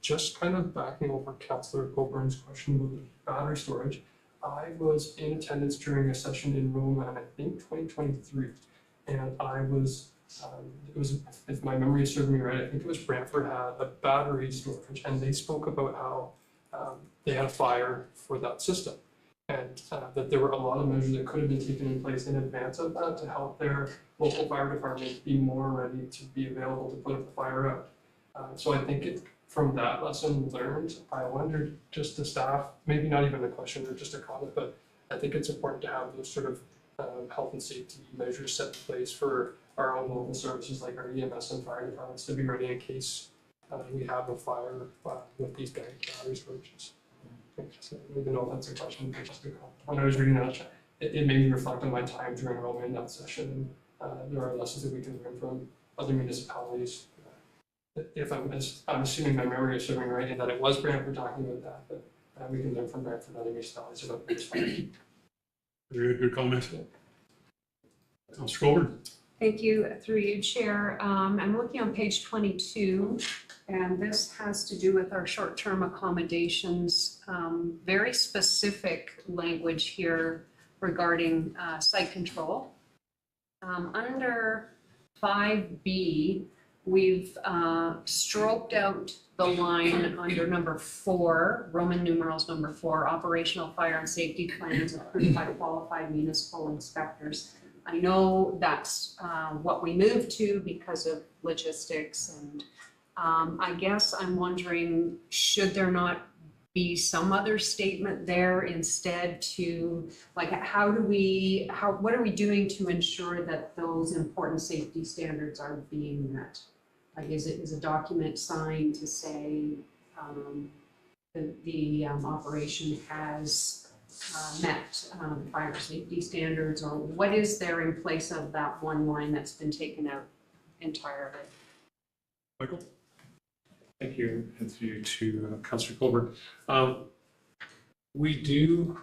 Just kind of backing over Councillor Colburn's question about the battery storage, I was in attendance during a session in Roma in I think 2023, and I was, it was, if my memory is serving me right, I think it was Brantford had a battery storage, and they spoke about how they had a fire for that system, and that there were a lot of measures that could have been taken in place in advance of that to help their local fire department be more ready to be available to put the fire out. So I think from that lesson learned, I wondered just the staff, maybe not even a question or just a comment, but I think it's important to have those sort of health and safety measures set in place for our own local services like our EMS and fire departments to be ready in case we have a fire with these battery storages. I don't even know if that's a question, but just a comment. When I was reading that, it made me reflect on my time during Roma in that session. There are lessons that we can learn from other municipalities. If I'm assuming my memory is serving right, and that it was Brantford talking about that, but we can learn from Brantford and other municipalities about this. Very good comment. Councillor Colburn? Thank you, through you, Chair. I'm looking on page 22, and this has to do with our short-term accommodations. Very specific language here regarding site control. Under 5B, we've stroked out the line under number 4, Roman numerals number 4, operational fire and safety plans approved by qualified municipal inspectors. I know that's what we moved to because of logistics, and I guess I'm wondering, should there not be some other statement there instead to, like, what are we doing to ensure that those important safety standards are being met? Like, is a document signed to say the operation has met fire safety standards, or what is there in place of that one line that's been taken out entirely? Michael? Thank you, and through you to Councillor Colbert. We do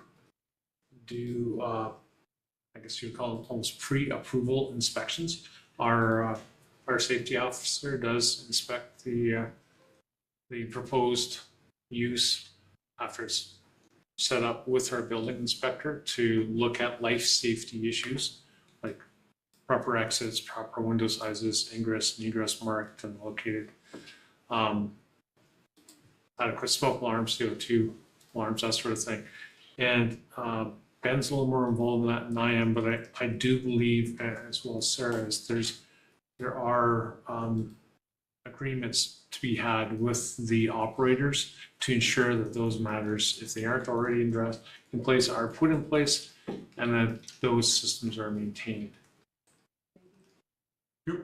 I guess you'd call them almost pre-approval inspections. Our fire safety officer does inspect the proposed use after it's set up with our building inspector to look at life safety issues like proper exits, proper window sizes, ingress and egress marked and located, adequate smoke alarms, CO2 alarms, that sort of thing. And Ben's a little more involved in that than I am, but I do believe, as well as Sarah, is there are agreements to be had with the operators to ensure that those matters, if they aren't already in place, are put in place, and that those systems are maintained. Yep.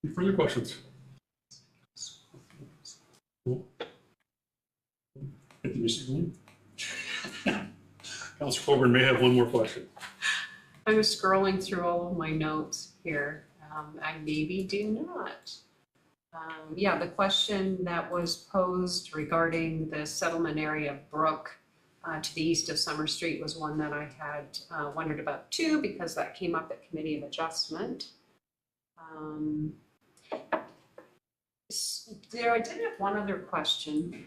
Any further questions? Cool. Thank you, Mr. Green. Councillor Colburn may have one more question. I was scrolling through all of my notes here. I maybe do not. Yeah, the question that was posed regarding the settlement area of Brook to the east of Summer Street was one that I had wondered about too, because that came up at Committee of Adjustment. There, I did have one other question.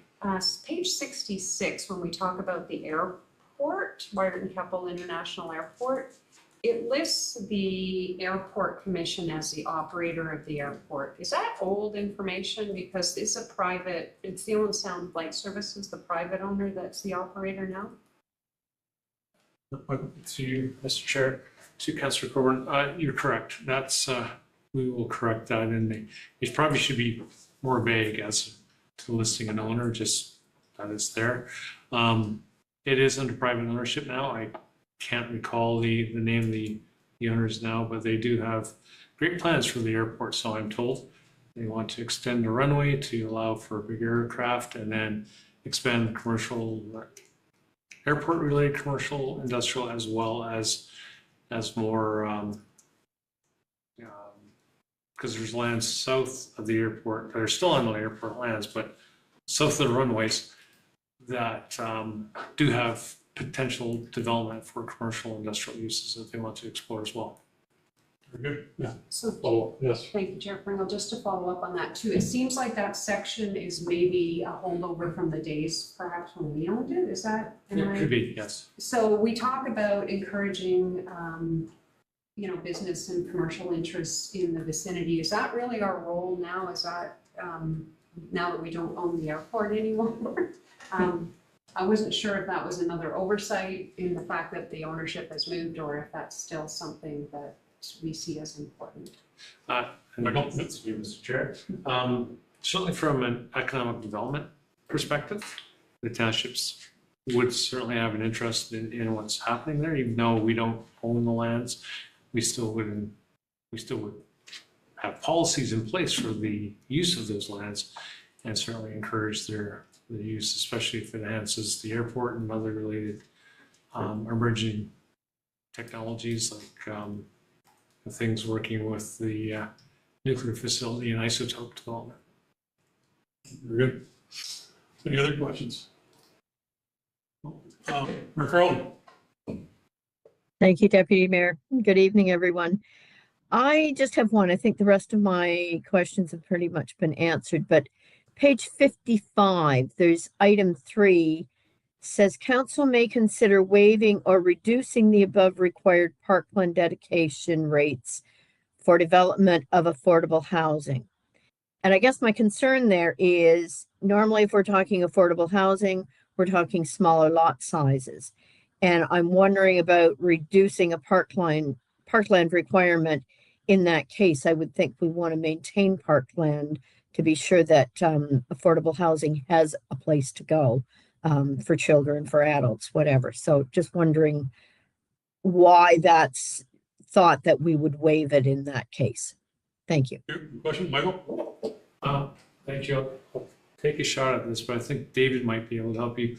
Page 66, when we talk about the airport, Martin Keppel International Airport, it lists the airport commission as the operator of the airport. Is that old information? Because it's a private, it's the Owen Sound Flight Services, the private owner that's the operator now? To you, Mr. Chair, to Councillor Coburn, you're correct. That's, we will correct that in the, it probably should be more vague as to listing an owner, just that it's there. It is under private ownership now. I can't recall the name of the owners now, but they do have great plans for the airport, so I'm told. They want to extend the runway to allow for bigger aircraft and then expand the commercial, airport-related commercial, industrial, as well as more, because there's lands south of the airport, they're still on the airport lands, but south of the runways that do have potential development for commercial industrial uses that they want to explore as well. Very good. Yeah. So, Oh, yes. thank you, Chair Pringle. Just to follow up on that too, it seems like that section is maybe a holdover from the days perhaps when we owned it. Is that? It could be, yes. So we talk about encouraging, business and commercial interests in the vicinity. Is that really our role now? Is that, now that we don't own the airport anymore? I wasn't sure if that was another oversight in the fact that the ownership has moved, or if that's still something that we see as important. Michael? That's you, Mr. Chair. Certainly from an economic development perspective, the townships would certainly have an interest in what's happening there, even though we don't own the lands. We still would have policies in place for the use of those lands, and certainly encourage the use, especially if it enhances the airport and other related emerging technologies like things working with the nuclear facility and isotope development. Very good. Any other questions? Mayor Carlton? Thank you, Deputy Mayor. Good evening, everyone. I just have one. I think the rest of my questions have pretty much been answered, but page 55, there's item 3, says council may consider waiving or reducing the above required parkland dedication rates for development of affordable housing. And I guess my concern there is normally if we're talking affordable housing, we're talking smaller lot sizes. And I'm wondering about reducing a parkland requirement. In that case, I would think we want to maintain parkland to be sure that affordable housing has a place to go for children, for adults, whatever. So just wondering why that's thought that we would waive it in that case. Thank you. Question, Michael? Thank you. I'll take a shot at this, but I think David might be able to help you.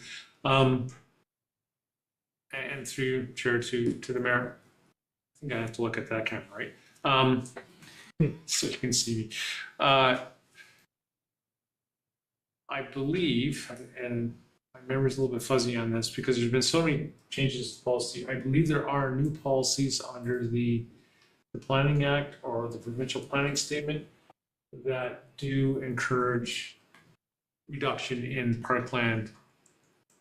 And through you, Chair, to the Mayor. I think I have to look at that camera, right? So you can see me. I believe, and my memory's a little bit fuzzy on this because there's been so many changes to policy. I believe there are new policies under the Planning Act or the provincial planning statement that do encourage reduction in parkland,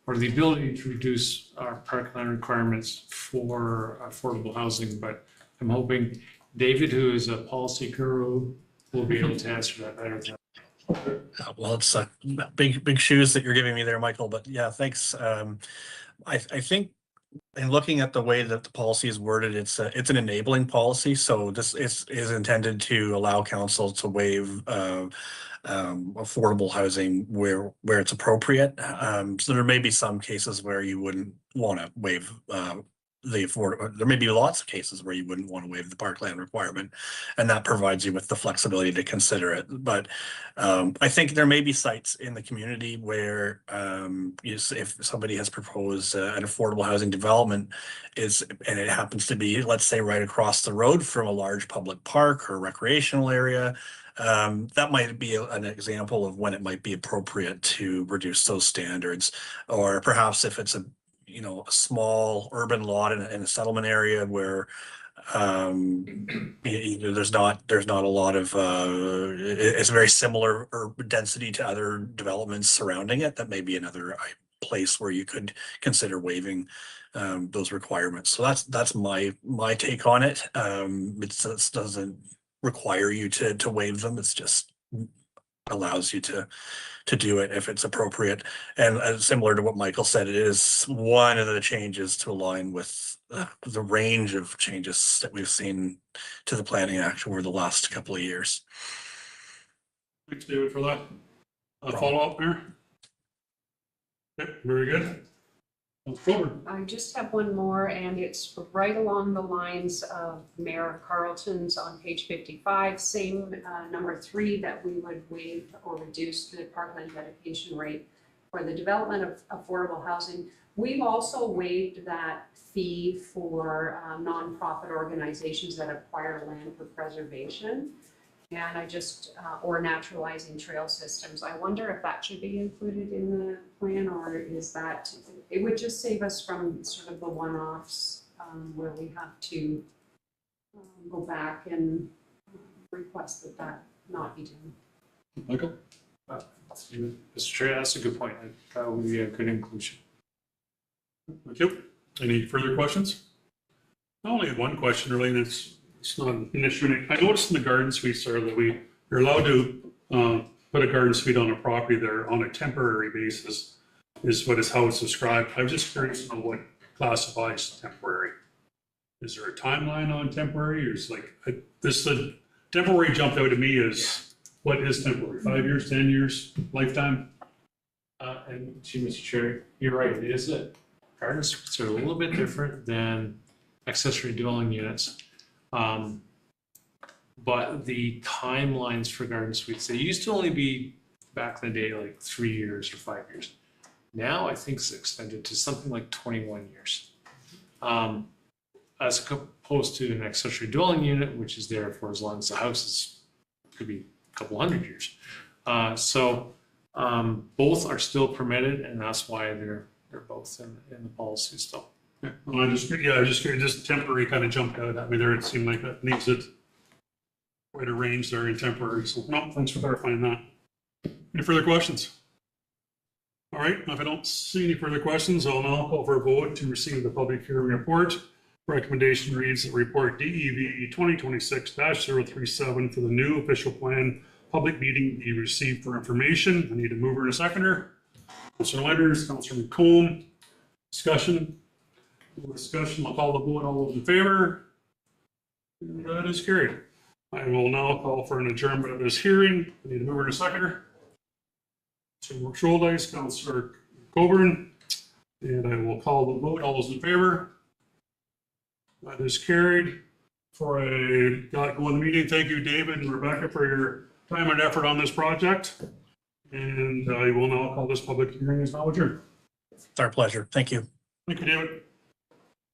or the ability to reduce our parkland requirements for affordable housing. But I'm hoping David, who is a policy guru, will be able to answer that better. Well, it's big shoes that you're giving me there, Michael, but yeah, thanks. I think in looking at the way that the policy is worded, it's an enabling policy. So this is intended to allow council to waive affordable housing where it's appropriate. So there may be some cases where you wouldn't want to waive the affordable. There may be lots of cases where you wouldn't want to waive the parkland requirement, and that provides you with the flexibility to consider it. But I think there may be sites in the community where if somebody has proposed an affordable housing development and it happens to be, let's say, right across the road from a large public park or recreational area, that might be an example of when it might be appropriate to reduce those standards. Or perhaps if it's a small urban lot in a settlement area where There's not a lot of, it's very similar urban density to other developments surrounding it. That may be another place where you could consider waiving those requirements. So that's my take on it. It doesn't require you to waive them. It's just allows you to do it if it's appropriate. And similar to what Michael said, it is one of the changes to align with the range of changes that we've seen to the Planning Act over the last couple of years. Thanks, David, for that. Follow up there. Okay, very good. I just have one more, and it's right along the lines of Mayor Carlton's on page 55, same number 3, that we would waive or reduce the parkland dedication rate for the development of affordable housing. We've also waived that fee for nonprofit organizations that acquire land for preservation. And I just, or naturalizing trail systems. I wonder if that should be included in the plan, or is that, it would just save us from sort of the one-offs where we have to go back and request that not be done. Michael? Mr. Chair, that's a good point. That would be a good inclusion. Thank you. Any further questions? I only have one question really, and it's not an issue. I noticed in the garden suites there that you're allowed to put a garden suite on a property there on a temporary basis, is what is how it's described. I'm just curious to know what classifies temporary. Is there a timeline on temporary, or is the temporary jumped out to me as what is temporary? 5 years, 10 years, lifetime? And Mr. Chair, you're right. It is a garden suites are a little bit different than accessory dwelling units. But the timelines for garden suites, they used to only be back in the day like 3 years or 5 years. Now I think it's extended to something like 21 years. As opposed to an accessory dwelling unit, which is there for as long as the house is, could be a couple hundred years. So both are still permitted, and that's why they're both in the policy still. Yeah, well, I'm just curious, just temporary kind of jumped out at me there. It seemed like that needs it quite a range there in temporary. So no, thanks for clarifying that. Any further questions? All right, if I don't see any further questions, I'll now call for a vote to receive the public hearing report. Recommendation reads that report DEV 2026-037 for the new official plan public meeting be received for information. I need a mover and a seconder. Councilor Leonard, Councilor McComb. Discussion. I'll call the vote. All those in favor? And that is carried. I will now call for an adjournment of this hearing. I need a mover and a seconder. Councilor Schuldice, Councilor Coburn, and I will call the vote. All those in favor? That is carried. For a got going meeting, thank you, David and Rebecca, for your time and effort on this project. And I will now call this public hearing is now adjourned. It's our pleasure. Thank you. Thank you, David.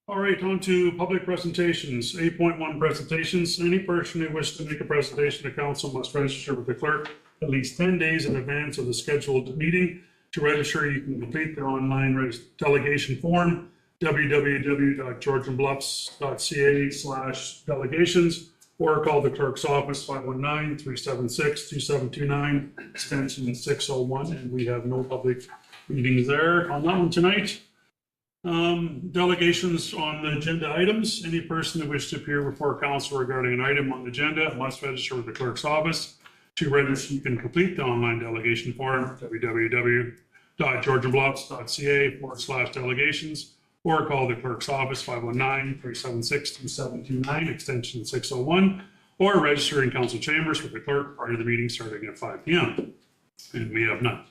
All right, on to public presentations. 8.1 presentations. Any person who wishes to make a presentation to council must register with the clerk at least 10 days in advance of the scheduled meeting. To register, you can complete the online delegation form, www.georgianbluffs.ca/delegations, or call the clerk's office 519-376-2729, extension 601, and we have no public meetings there on that one tonight. Delegations on the agenda items. Any person who wishes to appear before council regarding an item on the agenda must register with the clerk's office. To register, you can complete the online delegation form, www.georgianbluffs.ca/delegations, or call the clerk's office 519-376-2729, extension 601, or register in council chambers with the clerk prior to the meeting starting at 5 p.m. And we have none.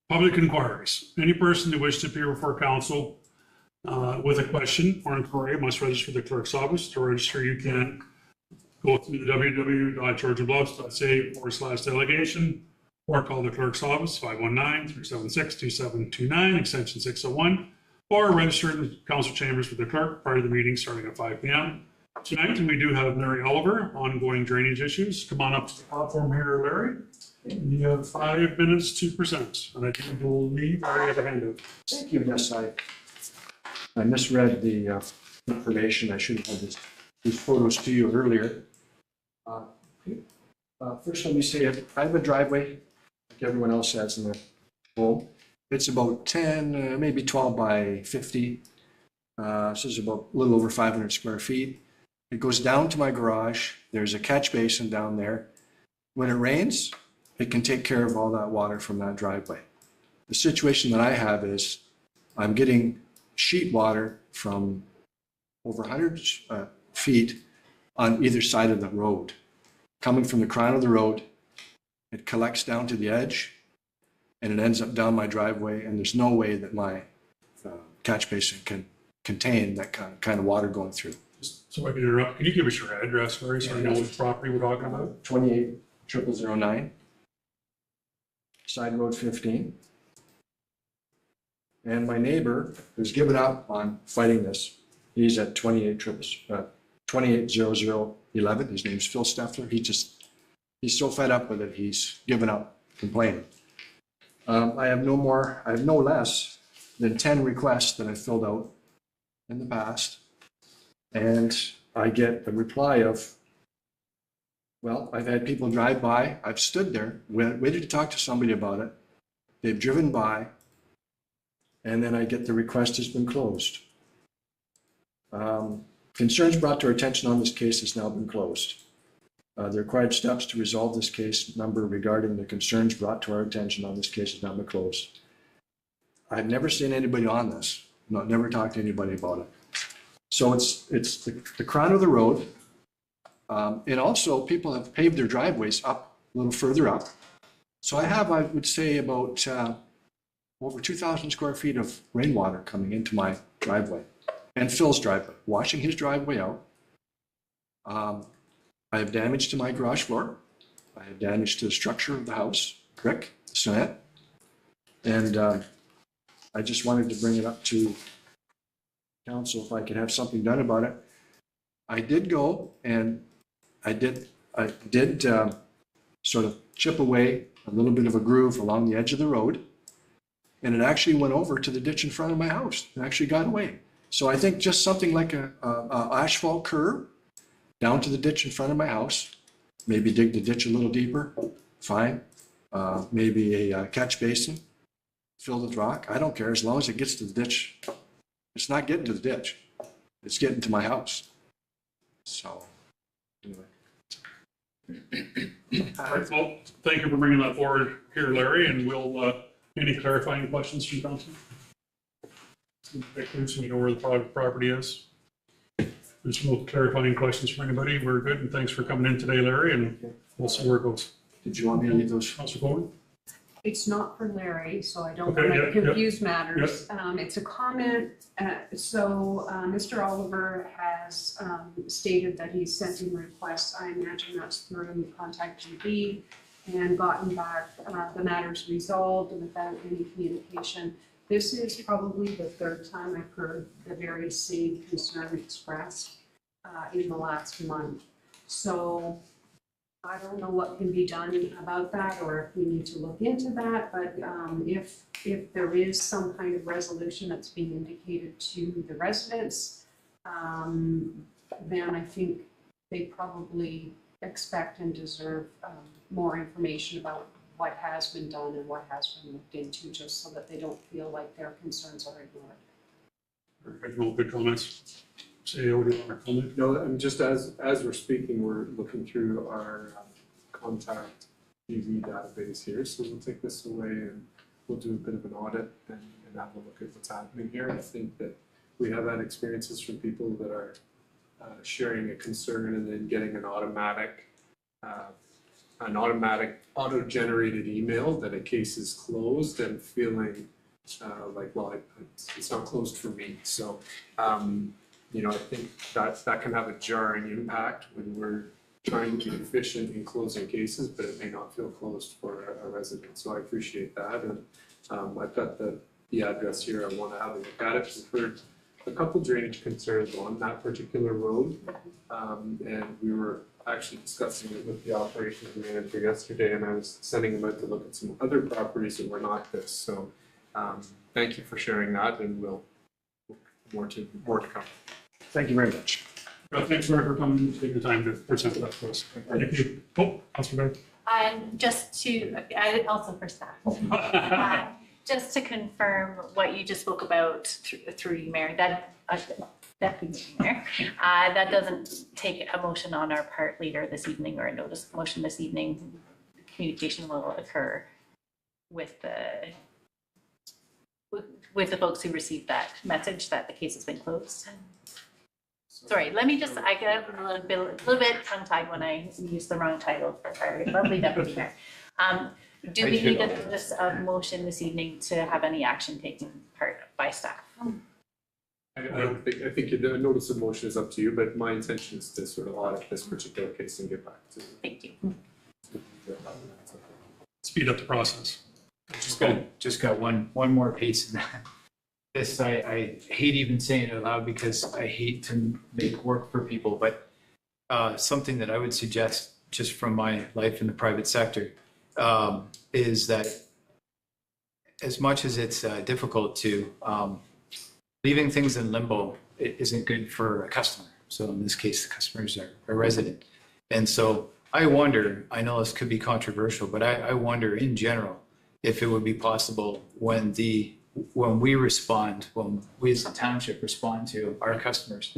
Public inquiries. Any person who wishes to appear before council with a question or inquiry must register with the clerk's office. To register, you can go to www.georgianbluffs.ca/delegation, or call the clerk's office 519-376-2729, extension 601, or register in the council chambers with the clerk prior to the meeting starting at 5 p.m. Tonight, we do have Larry Oliver, ongoing drainage issues. Come on up to the platform here, Larry. You have 5 minutes to present, and I think we'll leave Larry at the handout. Thank you. Yes, I misread the information. I should have had this these photos to you earlier. First, let me say, I have a driveway, like everyone else has in their home. It's about 10, maybe 12 by 50. So it's about a little over 500 square feet. It goes down to my garage. There's a catch basin down there. When it rains, it can take care of all that water from that driveway. The situation that I have is I'm getting sheet water from over 100 feet on either side of the road. Coming from the crown of the road, it collects down to the edge, and it ends up down my driveway, and there's no way that my catch basin can contain that kind of water going through. So I can interrupt, can you give us your address, Larry, so I know which property we're talking about? 280009, side road 15. And my neighbor who's given up on fighting this, he's at 280011. His name's Phil Steffler. He's so fed up with it, he's given up complaining. I have no less than 10 requests that I filled out in the past. And I get a reply of, well, I've had people drive by, I've stood there, waited to talk to somebody about it. They've driven by, and then I get the request has been closed. Concerns brought to our attention on this case has now been closed. The required steps to resolve this case number regarding the concerns brought to our attention on this case has now been closed. I've never seen anybody on this, never talked to anybody about it. So it's the crown of the road. And also people have paved their driveways up a little further up. So I would say about over 2,000 square feet of rainwater coming into my driveway and Phil's driveway, washing his driveway out. I have damage to my garage floor. I have damage to the structure of the house, brick, cement. And I just wanted to bring it up to council if I could have something done about it. I did go and I did sort of chip away a little bit of a groove along the edge of the road, and it actually went over to the ditch in front of my house. It actually got away. So I think just something like a asphalt curb down to the ditch in front of my house, maybe dig the ditch a little deeper, fine. Maybe a catch basin filled with rock. I don't care as long as it gets to the ditch. It's not getting to the ditch. It's getting to my house. So, anyway. All right, well, thank you for bringing that forward here, Larry, and we'll, any clarifying questions from council? So we know where the property is. There's no clarifying questions from anybody. We're good, and thanks for coming in today, Larry, and we'll see where it goes. Did you want me to leave those? Councilor Coleman? It's not for Larry, so I don't Okay, want to yeah, confuse matters. It's a comment. Mr. Oliver has stated that he's sent in requests. I imagine that's through Contact GB and gotten back the matters resolved without any communication. This is probably the third time I've heard the very same concern expressed in the last month. So I don't know what can be done about that, or if we need to look into that, but if there is some kind of resolution that's being indicated to the residents, then I think they probably expect and deserve more information about what has been done and what has been looked into, just so that they don't feel like their concerns are ignored. No good comments. Say, what do you want to comment? No, and just as we're speaking, we're looking through our Contact TV database here, so we'll take this away and we'll do a bit of an audit and have a look at what's happening here. I think that we have had experiences from people that are sharing a concern and then getting an automatic auto-generated email that a case is closed and feeling like, well, it's not closed for me. So, I think that can have a jarring impact when we're trying to be efficient in closing cases, but it may not feel closed for a resident. So I appreciate that. And I've got the address here. I want to have a look at it. We've heard a couple drainage concerns on that particular road. And we were actually discussing it with the operations manager yesterday, and I was sending him out to look at some other properties that were not this. So thank you for sharing that, and we'll more to come. Thank you very much. Thanks, Larry, for coming and taking the time to present that to us. Thank you. Oh, Councilor Bear. And just to, also for staff, just to confirm what you just spoke about through you, Mayor, that, Deputy Mayor, that doesn't take a motion on our part later this evening or a notice of motion this evening. Communication will occur with the folks who received that message that the case has been closed. Sorry, let me just, I get a little bit tongue-tied when I use the wrong title for our lovely deputy mayor. Do we need a notice of motion this evening to have any action taken part by staff? I think the notice of motion is up to you, but my intention is to sort of audit this particular case and get back to. Thank you. Speed up the process. Just got one more piece in that. This, I hate even saying it out loud because I hate to make work for people, but something that I would suggest just from my life in the private sector is that as much as it's difficult to, leaving things in limbo, it isn't good for a customer. So in this case, the customers are a resident. And so I wonder, I know this could be controversial, but I wonder in general if it would be possible when we respond, when we as a township respond to our customers,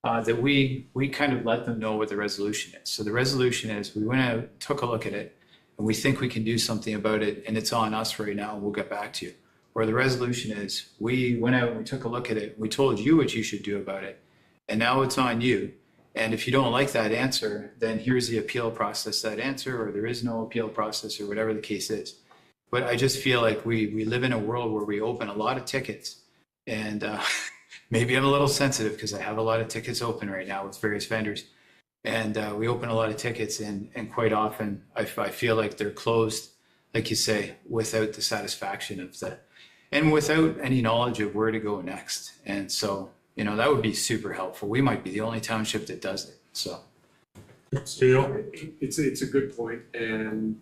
that we kind of let them know what the resolution is. So the resolution is we went out, took a look at it, and we think we can do something about it, and it's on us right now, and we'll get back to you. Or the resolution is we went out and we took a look at it, we told you what you should do about it, and now it's on you. And if you don't like that answer, then here's the appeal process, that answer, or there is no appeal process, or whatever the case is. But I just feel like we live in a world where we open a lot of tickets, and maybe I'm a little sensitive because I have a lot of tickets open right now with various vendors. And we open a lot of tickets, and quite often I feel like they're closed, like you say, without the satisfaction of that, and without any knowledge of where to go next. And so, you know, that would be super helpful. We might be the only township that does it, so. It's a good point, and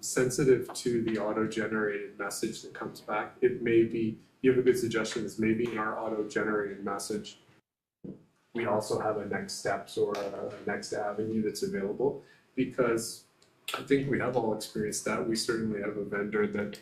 sensitive to the auto-generated message that comes back. It may be, you have a good suggestion, is maybe in our auto-generated message, we also have a next steps or a next avenue that's available, because I think we have all experienced that. We certainly have a vendor that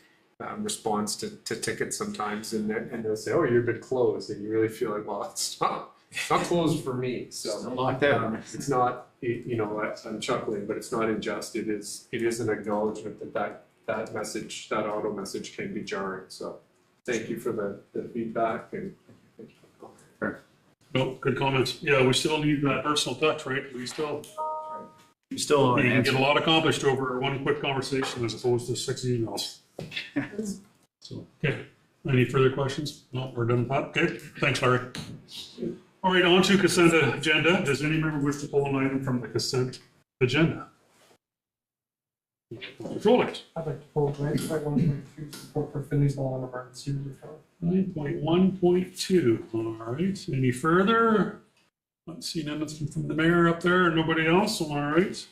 responds to tickets sometimes, and they'll say, "Oh, you've been closed," and you really feel like, well, it's not closed for me. So locked out. It's not, you know, I'm chuckling, but it's not unjust. It is an acknowledgement that message, that auto message, can be jarring. So thank you for the feedback, and thank you for the comment. No, good comments. Yeah, we still need that personal touch, right? We still you can get a lot accomplished over one quick conversation as opposed to 6 emails. So, okay. Any further questions? No, we're done with that. Okay, thanks, Larry. All right, on to consent agenda. Does any member wish to pull an item from the consent agenda? Control it. I'd like to pull 9.1.2 support for Finley's Law and Emergency Relief. 9.1.2. All right. Any further? Not seeing anything from the mayor up there. Nobody else. All right.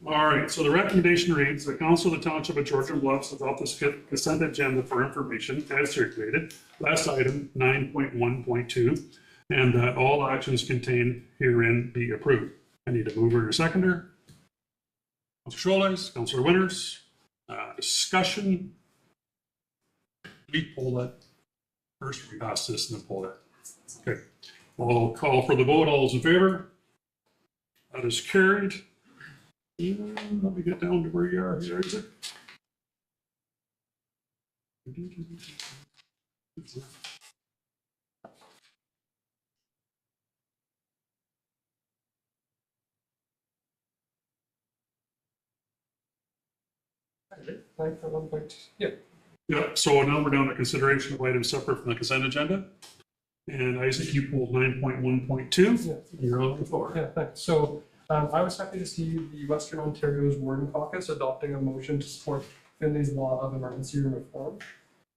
All right. So the recommendation reads: the Council of the Township of Georgian Bluffs adopt this consent agenda for information as circulated. Last item, 9.1.2, and that all actions contained herein be approved. I need a mover and a seconder. Councilor Scholz, Councilor Winters. Discussion. We pull that first. We pass this and then pull that. Okay. I'll call for the vote. All those in favor? That is carried. Let me get down to where you are. Here is it. Yeah. Yeah, so now we're down to consideration of items separate from the consent agenda. And Isaac, you pulled 9.1.2. Yeah. You're on the floor. Yeah, thanks. So I was happy to see the Western Ontario's Warden Caucus adopting a motion to support Finley's Law of Emergency Reform.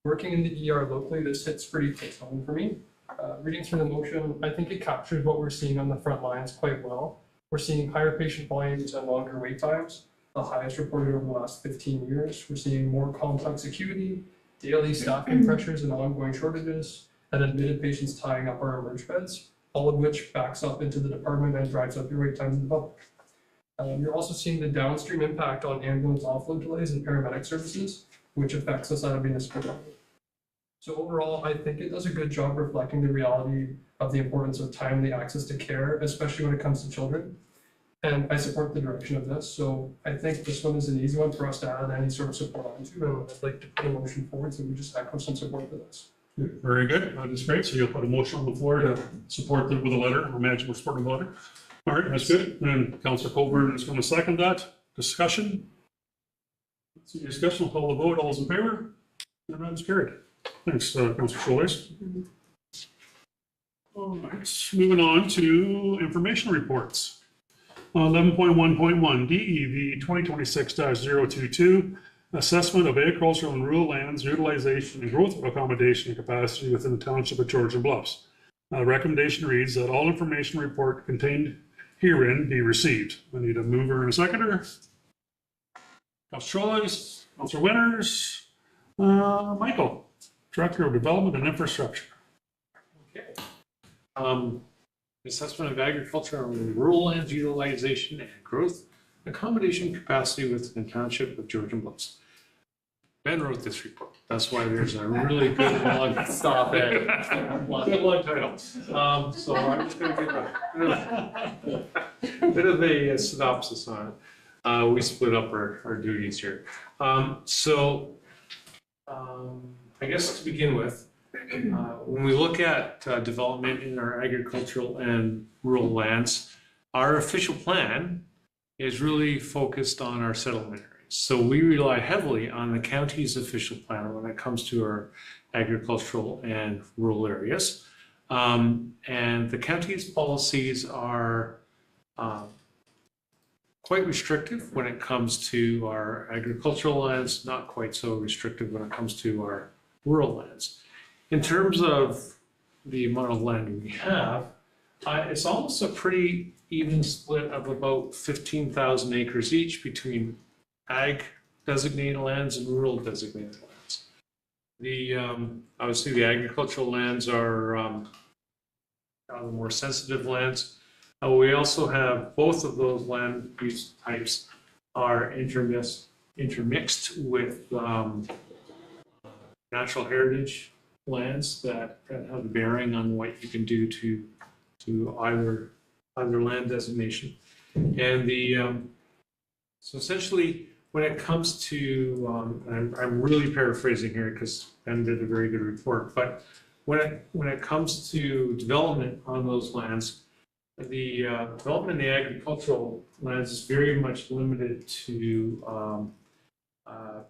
Working in the ER locally, this hits pretty close home for me. Reading through the motion, I think it captures what we're seeing on the front lines quite well. We're seeing higher patient volumes and longer wait times, the highest reported over the last 15 years. We're seeing more complex acuity, daily staffing pressures and ongoing shortages, and admitted patients tying up our emerge beds, all of which backs up into the department and drives up your wait times in the public. You're also seeing the downstream impact on ambulance offload delays and paramedic services, which affects us at a municipal level. So overall, I think it does a good job reflecting the reality of the importance of timely access to care, especially when it comes to children. And I support the direction of this, so I think this one is an easy one for us to add any sort of support onto, and I'd like to put a motion forward, so we just echo some support for this. Very good. That is great. So you'll put a motion on the floor to support it with a letter. I imagine we're supporting the letter. All right, that's good. And Councillor Coburn is going to second that. Discussion? Let's see, discussion. We'll call the vote. All those in favor? And that is carried. Thanks, Councillor Scholes. All right, moving on to information reports. 11.1.1 DEV 2026-022 Assessment of Agricultural and Rural Lands Utilization and Growth of Accommodation and Capacity within the Township of Georgian Bluffs. Recommendation reads that all information report contained herein be received. I need a mover and a seconder. Councillor Scholes, Councillor Winters, Michael, Director of Development and Infrastructure. Okay. Assessment of agricultural and rural lands utilization and growth accommodation capacity within the Township of Georgian Bluffs. Ben wrote this report. That's why there's a really good long Stop it. good long title. So I'm just going to give a bit of a synopsis on it. We split up our duties here. I guess to begin with, when we look at development in our agricultural and rural lands, our official plan is really focused on our settlement areas. So we rely heavily on the county's official plan when it comes to our agricultural and rural areas. And the county's policies are quite restrictive when it comes to our agricultural lands, not quite so restrictive when it comes to our rural lands. In terms of the amount of land we have, it's almost a pretty even split of about 15,000 acres each between ag designated lands and rural designated lands. Obviously the agricultural lands are the more sensitive lands. We also have both of those land use types are intermixed with natural heritage lands that have a bearing on what you can do to either land designation. And so essentially when it comes to, I'm really paraphrasing here because Ben did a very good report, but when it comes to development on those lands, the development in the agricultural lands is very much limited to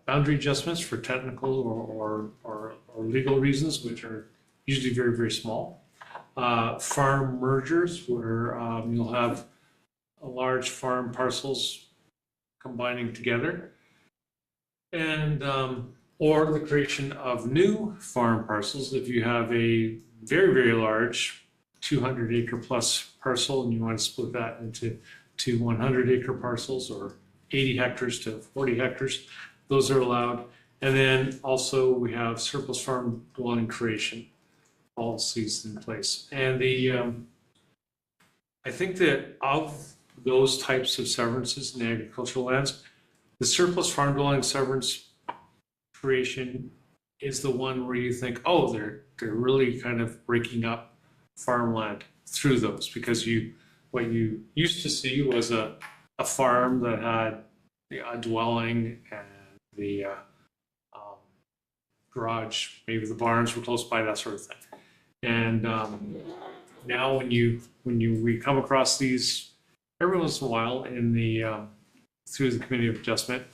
boundary adjustments for technical or legal reasons, which are usually very, very small. Farm mergers where you'll have large farm parcels combining together, and or the creation of new farm parcels. If you have a very, very large 200 acre plus parcel and you want to split that into 100 acre parcels or 80 hectares to 40 hectares, those are allowed. And then also we have surplus farm dwelling creation policies in place. And I think that of those types of severances in the agricultural lands, the surplus farm dwelling severance creation is the one where you think, oh, they're really kind of breaking up farmland through those, because what you used to see was a farm that had a dwelling and the garage, maybe the barns were close by, that sort of thing. And now we come across these every once in a while through the Committee of Adjustment,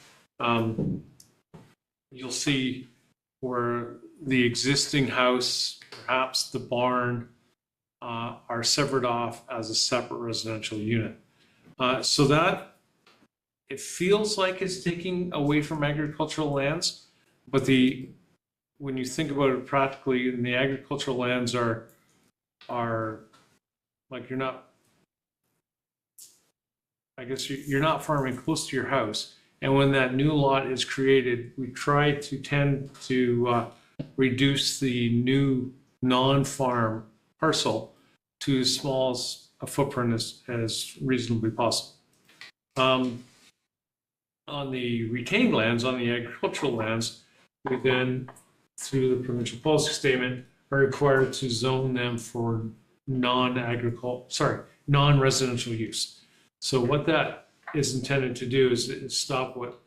you'll see where the existing house, perhaps the barn, are severed off as a separate residential unit. So that it feels like it's taking away from agricultural lands, but when you think about it practically, the agricultural lands are like you're not farming close to your house. And when that new lot is created, we tend to reduce the new non-farm parcel to as small a footprint as reasonably possible. On the retained lands, on the agricultural lands, we then, through the provincial policy statement, are required to zone them for non-residential use. So what that is intended to do is stop what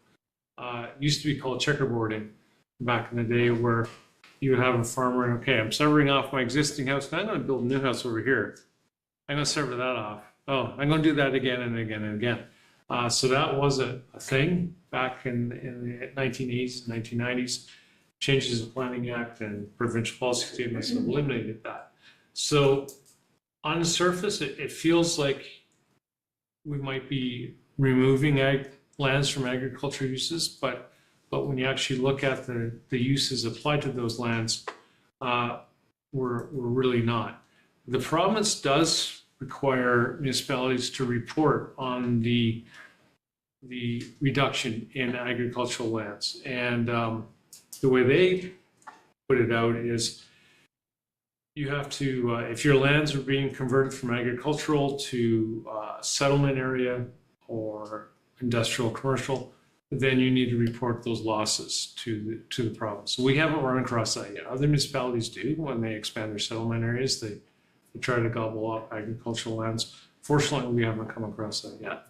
used to be called checkerboarding back in the day, where you would have a farmer, and okay, I'm severing off my existing house, now I'm going to build a new house over here. I'm going to sever that off. Oh, I'm going to do that again and again and again. So that was a thing back in the 1980s and 1990s. Changes in the Planning Act and provincial policy statements have eliminated that. So on the surface, it feels like we might be removing lands from agriculture uses, but when you actually look at the uses applied to those lands, we're really not. The province does require municipalities to report on the reduction in agricultural lands. And the way they put it out is you have to, if your lands are being converted from agricultural to settlement area or industrial commercial, then you need to report those losses to the province. So we haven't run across that yet. Other municipalities do. When they expand their settlement areas, they try to gobble up agricultural lands. Fortunately, we haven't come across that yet.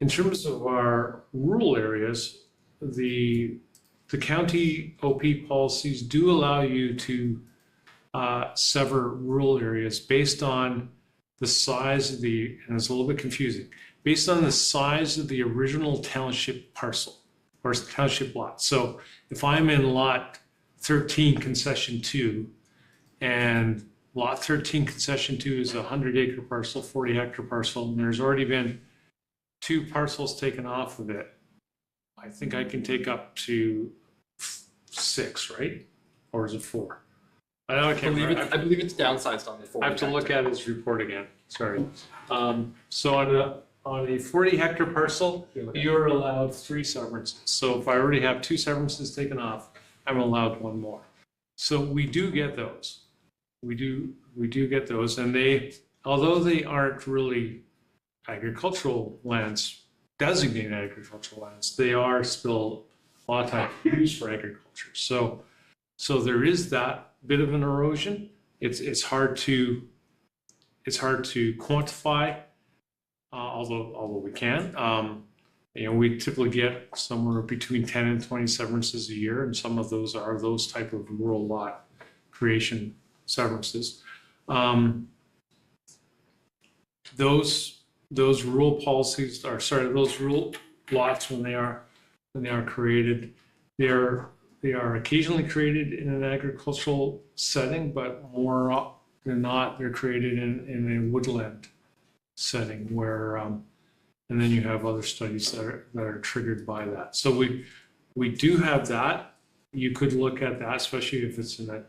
In terms of our rural areas, the county OP policies do allow you to sever rural areas based on the size of and it's a little bit confusing, based on the size of the original township parcel or township lot. So if I'm in lot 13 concession 2, and lot 13 concession 2 is a 100-acre parcel, 40-hectare parcel, and there's already been 2 parcels taken off of it, I think I can take up to 6, right? Or is it 4? I believe it's downsized on the 40. I have to look at his report again, sorry. So on a 40-hectare parcel, you're allowed 3 severances. So if I already have 2 severances taken off, I'm allowed 1 more. So we do get those. We do get those, and although they aren't really agricultural lands, designated agricultural lands, they are still a lot of times used for agriculture. So there is that bit of an erosion. It's hard to quantify, although we can. We typically get somewhere between 10 and 20 severances a year, and some of those are those type of rural lot creation severances. Those rural policies those rural lots, when they are created, they are occasionally created in an agricultural setting, but more than not, they're created in a woodland setting where, and then you have other studies that are triggered by that. So we do have that. You could look at that, especially if it's in a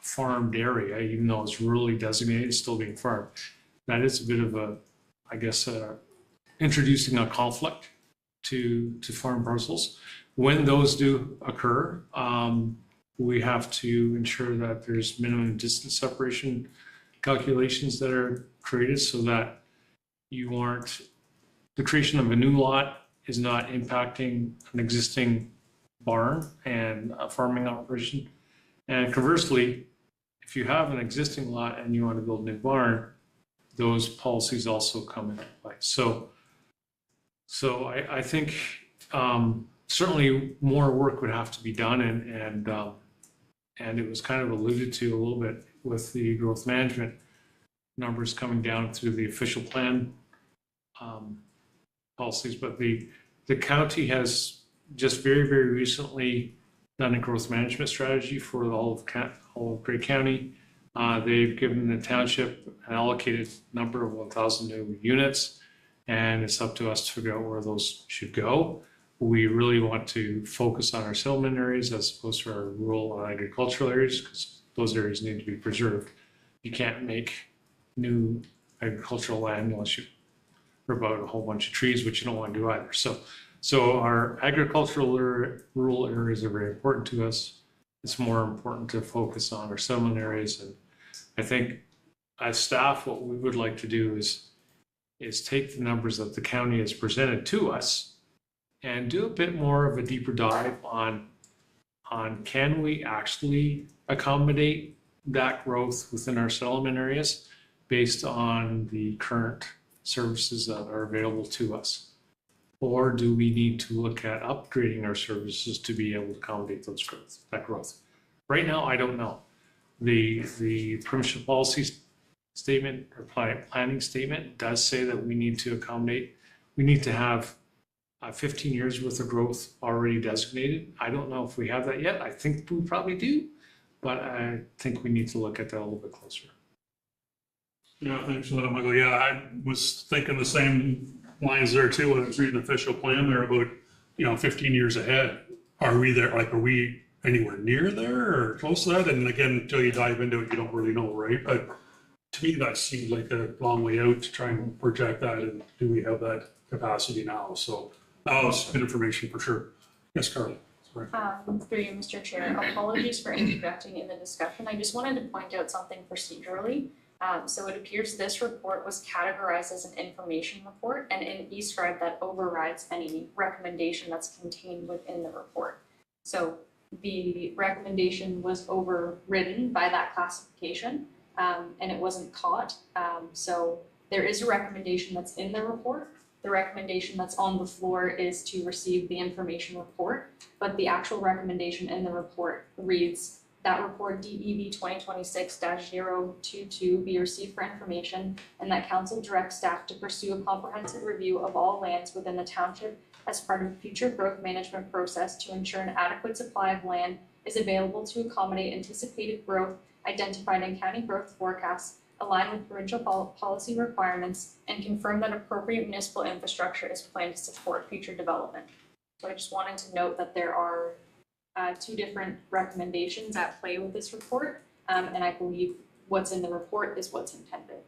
farmed area, even though it's rurally designated, it's still being farmed. That is a bit of a, I guess, introducing a conflict to farm parcels. When those do occur, we have to ensure that there's minimum distance separation calculations that are created so that the creation of a new lot is not impacting an existing barn and a farming operation. And conversely, if you have an existing lot and you want to build a new barn, those policies also come into play. So I think certainly more work would have to be done, and it was kind of alluded to a little bit with the growth management numbers coming down through the official plan policies. But the county has just very, very recently done a growth management strategy for all of Grey County. They've given the township an allocated number of 1,000 new units, and it's up to us to figure out where those should go. We really want to focus on our settlement areas as opposed to our rural and agricultural areas, because those areas need to be preserved. You can't make new agricultural land unless you rip out a whole bunch of trees, which you don't want to do either. So our agricultural rural areas are very important to us. it's more important to focus on our settlement areas. And I think as staff, what we would like to do is take the numbers that the county has presented to us and do a bit more of a deeper dive on can we actually accommodate that growth within our settlement areas based on the current services that are available to us? Or do we need to look at upgrading our services to be able to accommodate that growth? Right now, I don't know. The provincial policy statement or planning statement does say that we need to accommodate, we need to have 15 years worth of growth already designated. I don't know if we have that yet. I think we probably do, but I think we need to look at that a little bit closer. Yeah, thanks for that, Michael. Yeah, I was thinking the same lines there too when I was reading the official plan there about, 15 years ahead. Are we there? Like, are we anywhere near there or close to that? And again, until you dive into it, you don't really know, right? But to me, that seemed like a long way out to try and project that. And do we have that capacity now? So that was good information for sure. Yes, Carly. Sorry. Through you, Mr. Chair, apologies for interjecting in the discussion. I just wanted to point out something procedurally. So it appears this report was categorized as an information report, and an e-scribe that overrides any recommendation that's contained within the report. So the recommendation was overridden by that classification, and it wasn't caught. So there is a recommendation that's in the report. The recommendation that's on the floor is to receive the information report, but the actual recommendation in the report reads that report DEV 2026-022 be received for information, and that council directs staff to pursue a comprehensive review of all lands within the township as part of a future growth management process to ensure an adequate supply of land is available to accommodate anticipated growth identified in county growth forecasts, align with provincial policy requirements, and confirm that appropriate municipal infrastructure is planned to support future development. So I just wanted to note that there are two different recommendations at play with this report, and I believe what's in the report is what's intended.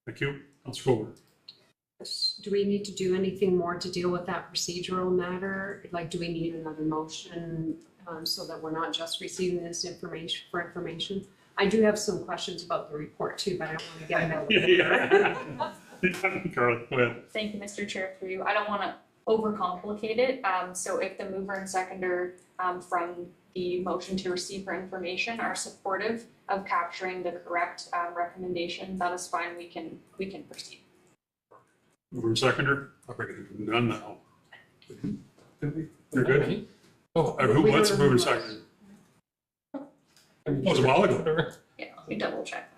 Thank you. Councilor Gober. Do we need to do anything more to deal with that procedural matter? Like, do we need another motion so that we're not just receiving this information? I do have some questions about the report too, but I want to get them out. Carly, go ahead. Thank you, Mr. Chair, through you. I don't want to overcomplicate it. So if the mover and seconder from the motion to receive for information are supportive of capturing the correct recommendation, that is fine. We can proceed. Mover and seconder. I'll bring it done now. You're good. What's the mover and seconder? It was a while ago. Yeah, let me double check.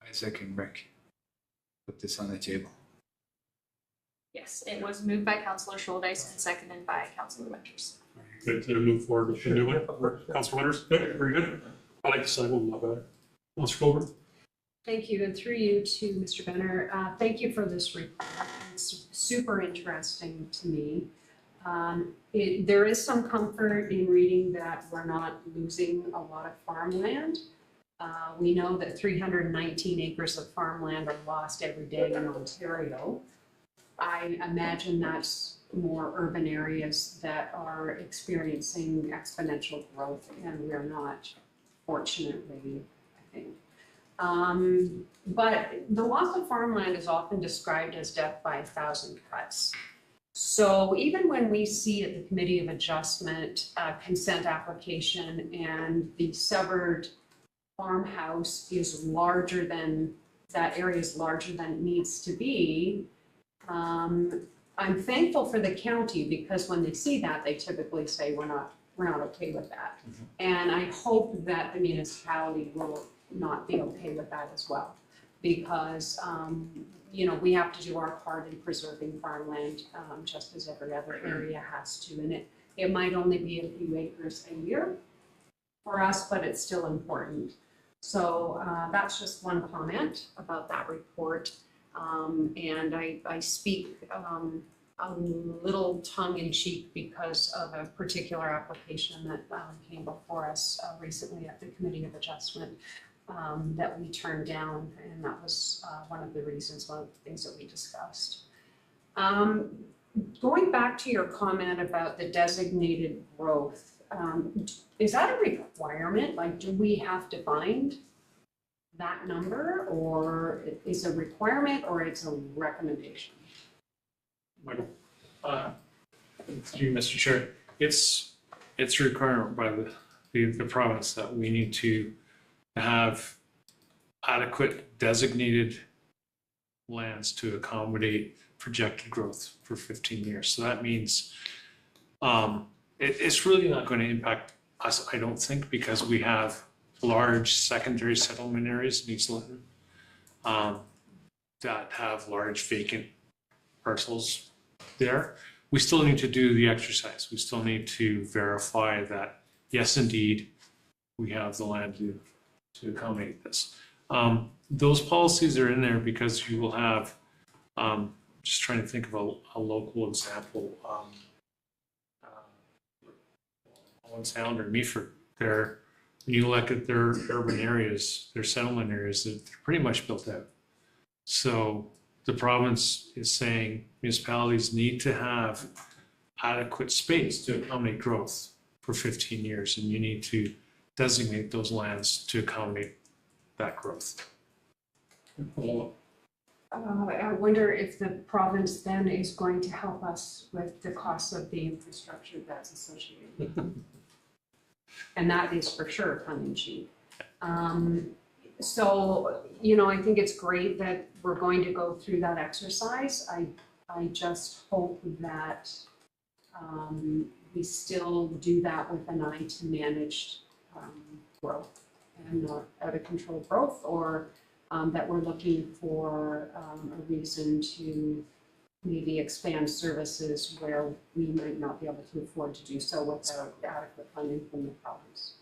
Isaac and Rick put this on the table. Yes, it was moved by Councillor Schuldeis and seconded by Councillor Winters. Good to move forward with the new one. Councilor Winters, good, very good. I like the second one a lot better. Councilor Gober. Thank you, and through you to Mr. Benner, thank you for this report. It's super interesting to me. There is some comfort in reading that we're not losing a lot of farmland. We know that 319 acres of farmland are lost every day in Ontario. I imagine that's more urban areas that are experiencing exponential growth, and we're not, fortunately, I think. But the loss of farmland is often described as death by 1,000 cuts. So even when we see at the Committee of Adjustment consent application and the severed farmhouse is larger than, that area is larger than it needs to be, I'm thankful for the county, because when they see that, they typically say, we're not okay with that. Mm-hmm. And I hope that the municipality will not be okay with that as well, because we have to do our part in preserving farmland, just as every other area has to. And it might only be a few acres a year for us, but it's still important. So that's just one comment about that report. And I speak a little tongue-in-cheek because of a particular application that came before us recently at the Committee of Adjustment that we turned down, and that was one of the reasons, one of the things that we discussed. Going back to your comment about the designated growth, is that a requirement? Like, do we have to find that number, or is a requirement, or it's a recommendation? Michael? Through you, Mr. Chair, it's a requirement by the province that we need to have adequate designated lands to accommodate projected growth for 15 years. So that means it's really not going to impact us, I don't think, because we have large secondary settlement areas in East Lytton that have large vacant parcels there. We still need to do the exercise. We still need to verify that, yes, indeed, we have the land to accommodate this. Those policies are in there because you will have, just trying to think of a local example, Owen Sound or Meaford, when you look at their urban areas, their settlement areas, they're pretty much built out. So the province is saying municipalities need to have adequate space to accommodate growth for 15 years, and you need to designate those lands to accommodate that growth. I wonder if the province then is going to help us with the cost of the infrastructure that's associated. And that is for sure tongue-in-cheek. So, you know, I think it's great that we're going to go through that exercise. I just hope that we still do that with an eye to managed growth and not out of control growth, or that we're looking for a reason to maybe expand services where we might not be able to afford to do so without adequate funding from the province.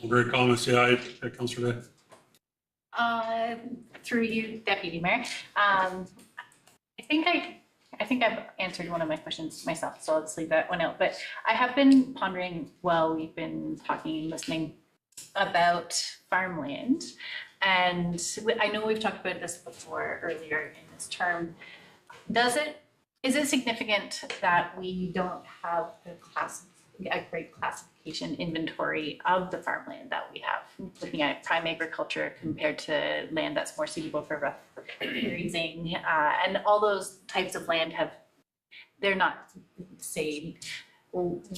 Great comments. Yeah, Councillor Day. Through you, Deputy Mayor. I think I've answered one of my questions myself, so I'll just leave that one out. But I have been pondering while we've been talking and listening about farmland. And I know we've talked about this before earlier in this term. Is it significant that we don't have a great classification inventory of the farmland that we have, looking at prime agriculture compared to land that's more suitable for rough grazing, and all those types of land they're not, say,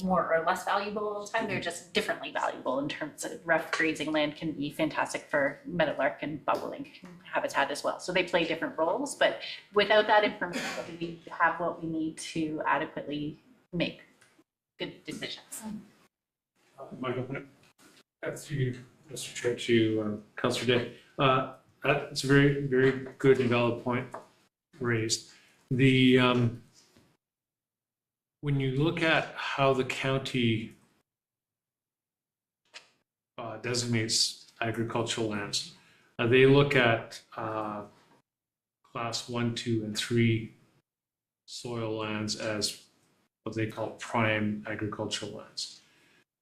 more or less valuable all the time, they're just differently valuable in terms of rough grazing land can be fantastic for meadowlark and bobolink habitat as well. So they play different roles, but without that information, do we have what we need to adequately make good decisions? Michael? That's you, Mr. Chair, to Councillor Day. That's a very, very good and valid point raised. When you look at how the county designates agricultural lands, they look at class 1, 2, and 3 soil lands as what they call prime agricultural lands.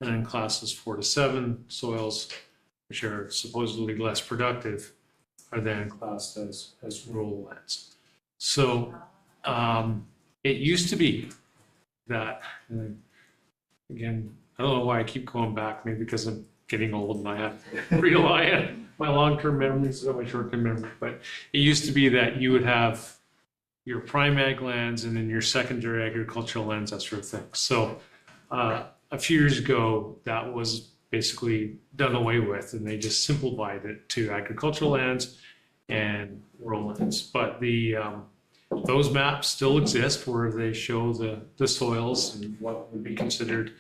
And then classes 4 to 7 soils, which are supposedly less productive, are then classed as rural lands. So it used to be that, and again, I don't know why I keep going back, maybe because I'm getting old and I have to rely on my long-term memory instead of my short-term memory, but it used to be that you would have your prime ag lands and then your secondary agricultural lands, that sort of thing. So a few years ago, that was basically done away with, and they just simplified it to agricultural lands and rural lands. But those maps still exist where they show the soils and what would be considered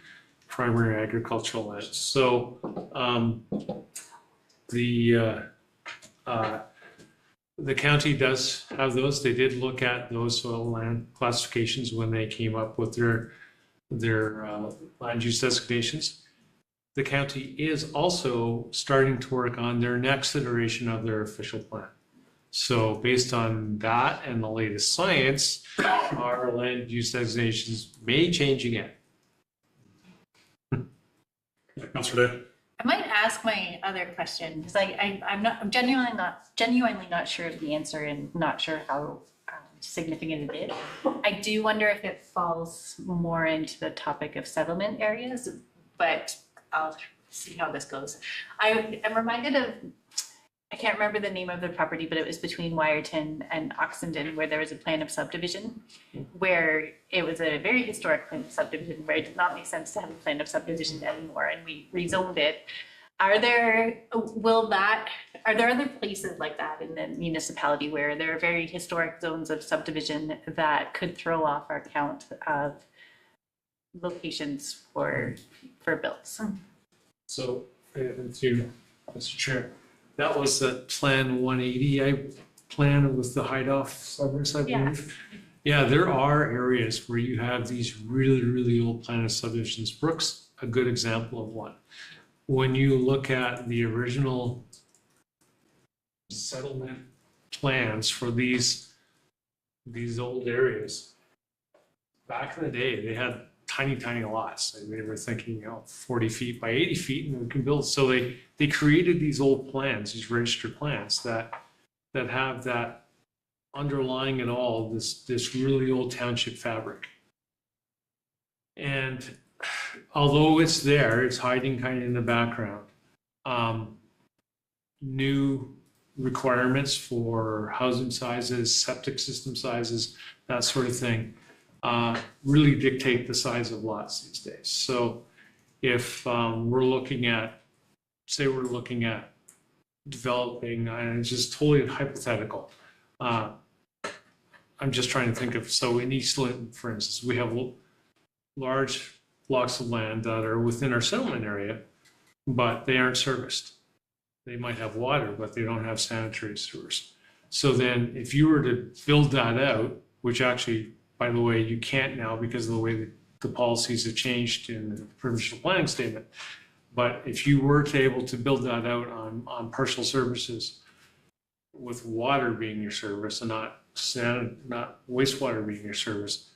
primary agricultural lands. So the county does have those. They did look at those soil land classifications when they came up with their land use designations. The county is also starting to work on their next iteration of their official plan. So based on that and the latest science, our land use designations may change again. Councillor Day. I might ask my other question, because I'm genuinely not sure of the answer and not sure how significant it is. I do wonder if it falls more into the topic of settlement areas, but I'll see how this goes. I am reminded of, I can't remember the name of the property, but it was between Wyerton and Oxenden, where there was a plan of subdivision, where it was a very historic plan of subdivision, where it did not make sense to have a plan of subdivision anymore, and we rezoned it. Are there other places like that in the municipality where there are very historic zones of subdivision that could throw off our count of locations for builds? So, to Mr. Chair, that was the Plan 180 plan with the Heidoff suburbs, I believe. Yeah, there are areas where you have these really, really old plan of subdivisions. Brooks, a good example of one. When you look at the original settlement plans for these old areas, back in the day, they had tiny, tiny lots. They were thinking, 40 feet by 80 feet, and we can build. So they created these old plans, these registered plans that have that underlying it all, this really old township fabric. And although it's there, it's hiding kind of in the background. New requirements for housing sizes, septic system sizes, that sort of thing, really dictate the size of lots these days. So if we're looking at, say we're looking at developing, and it's just totally hypothetical. I'm just trying to think of, so in East Lytton, for instance, we have large blocks of land that are within our settlement area, but they aren't serviced. They might have water, but they don't have sanitary sewers. So then if you were to build that out, which actually, by the way, you can't now because of the way that the policies have changed in the provincial planning statement. But if you were to able to build that out on partial services with water being your service and not wastewater being your service,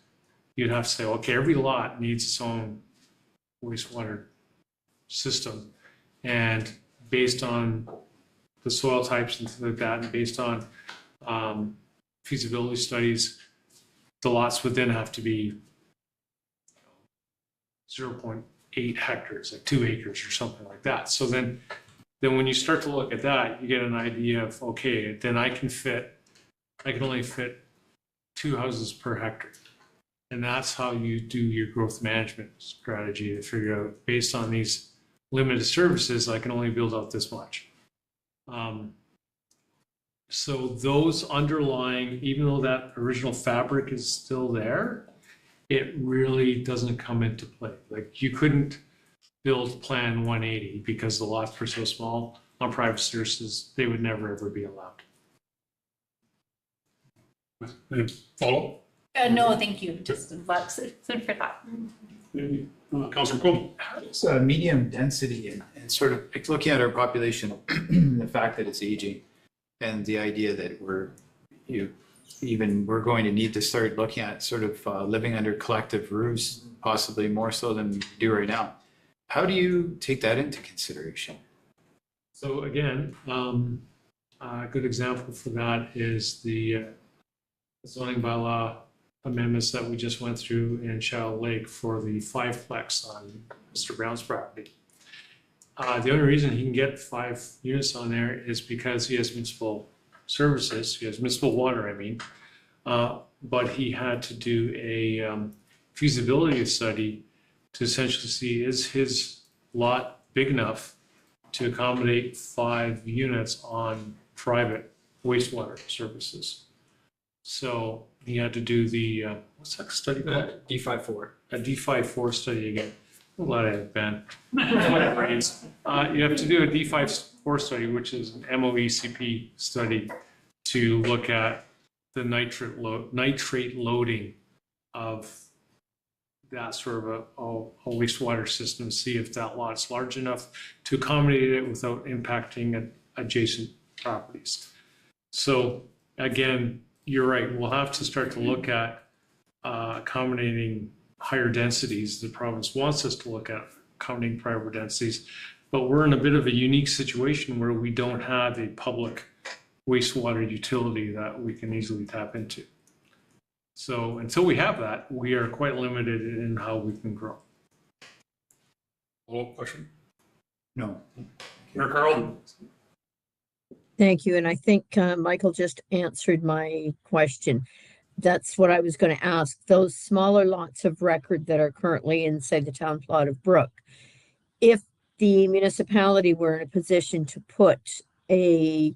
you'd have to say, okay, every lot needs its own wastewater system. And based on the soil types and things like that, and based on feasibility studies, the lots would then have to be 0.8 hectares, like 2 acres or something like that. So then when you start to look at that, you get an idea of, okay, then I can only fit 2 houses per hectare. And that's how you do your growth management strategy to figure out, based on these limited services, I can only build out this much. So those underlying, even though that original fabric is still there, it really doesn't come into play. Like you couldn't build Plan 180 because the lots were so small on private services, they would never ever be allowed. Follow? No, thank you. Just lots food for thought. Councillor Coleman. How does medium density and sort of looking at our population, the fact that it's aging, and the idea that we're going to need to start looking at sort of living under collective roofs, possibly more so than we do right now. How do you take that into consideration? So again, a good example for that is the zoning bylaw amendments that we just went through in Shadow Lake for the 5-plex on Mr. Brown's property. The only reason he can get 5 units on there is because he has municipal services, he has municipal water, I mean, but he had to do a feasibility study to essentially see, is his lot big enough to accommodate 5 units on private wastewater services. So he had to do the, what's that study called? D54. A D54 study again. I'm glad I have Ben. My brains. You have to do a D54 study, which is an MOECP study to look at the nitrate loading of that sort of a wastewater system, see if that lot's large enough to accommodate it without impacting adjacent properties. So again, you're right, we'll have to start to look at accommodating higher densities. The province wants us to look at accommodating private densities, but we're in a bit of a unique situation where we don't have a public wastewater utility that we can easily tap into. So until we have that, we are quite limited in how we can grow. Follow-up question? No. Mayor Carl? Thank you. And I think Michael just answered my question. That's what I was going to ask. Those smaller lots of record that are currently in, say, the town plot of Brook, if the municipality were in a position to put a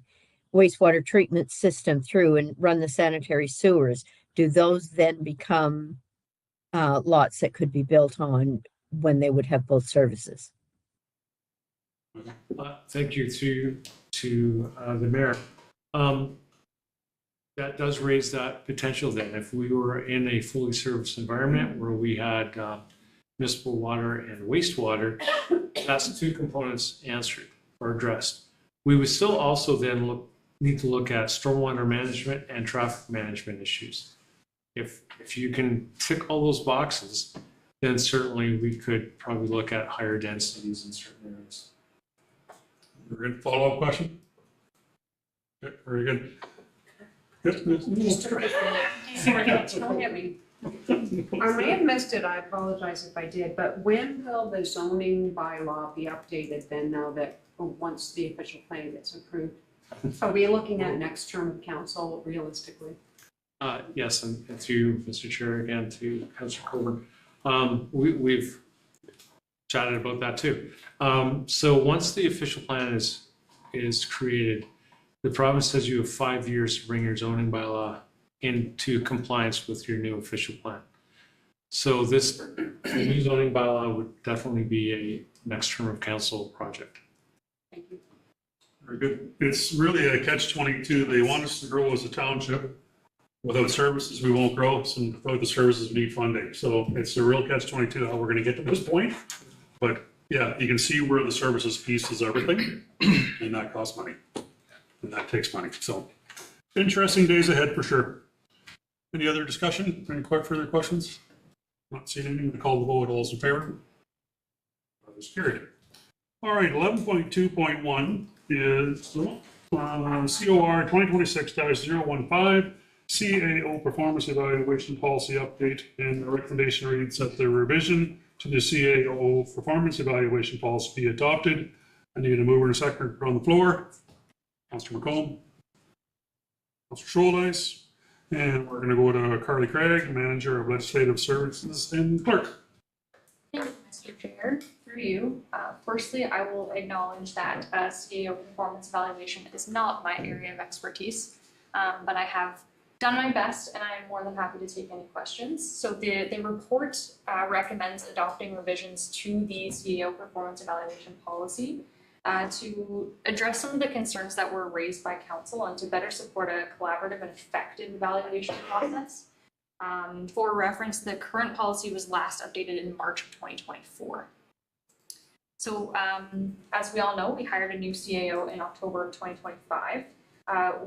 wastewater treatment system through and run the sanitary sewers, do those then become lots that could be built on when they would have both services? Thank you to the mayor. That does raise that potential then. If we were in a fully serviced environment where we had municipal water and wastewater, that's two components answered or addressed. We would still also then need to look at stormwater management and traffic management issues. If you can tick all those boxes, then certainly we could probably look at higher densities in certain areas. Very good. Follow-up question? Okay, very good. Yes, Sorry, don't hit me. I may have missed it, I apologize if I did, but when will the zoning bylaw be updated then, now that, once the official plan gets approved? Are we looking at next term of council realistically? Yes, and through Mr. Chair, again, to Councillor Coburn. We've chatted about that too. So once the official plan is created, the province says you have 5 years to bring your zoning bylaw into compliance with your new official plan. So this new zoning bylaw would definitely be a next term of council project. Thank you. very good. It's really a catch-22. They want us to grow as a township. Without services, we won't grow. So without the services, we need funding. So it's a real catch-22 how we're going to get to this point. But yeah, you can see where the services piece is everything, and that costs money, and that takes money. So interesting days ahead for sure. Any other discussion? Any further questions? Not seeing anything. To call the vote. All those in favor? That is carried. All right, 11.2.1 is COR 2026-015. CAO performance evaluation policy update, and the recommendation reads that the revision to the CAO performance evaluation policy be adopted. I need a mover and a second on the floor. Councillor McComb, Councillor Scholdice, and we're going to go to Carly Craig, Manager of Legislative Services and Clerk. Thank you, Mr. Chair. Through you, firstly, I will acknowledge that CAO performance evaluation is not my area of expertise, but I have done my best, and I am more than happy to take any questions. So the report recommends adopting revisions to the CAO performance evaluation policy to address some of the concerns that were raised by council and to better support a collaborative and effective evaluation process. For reference, the current policy was last updated in March of 2024. So as we all know, we hired a new CAO in October of 2025.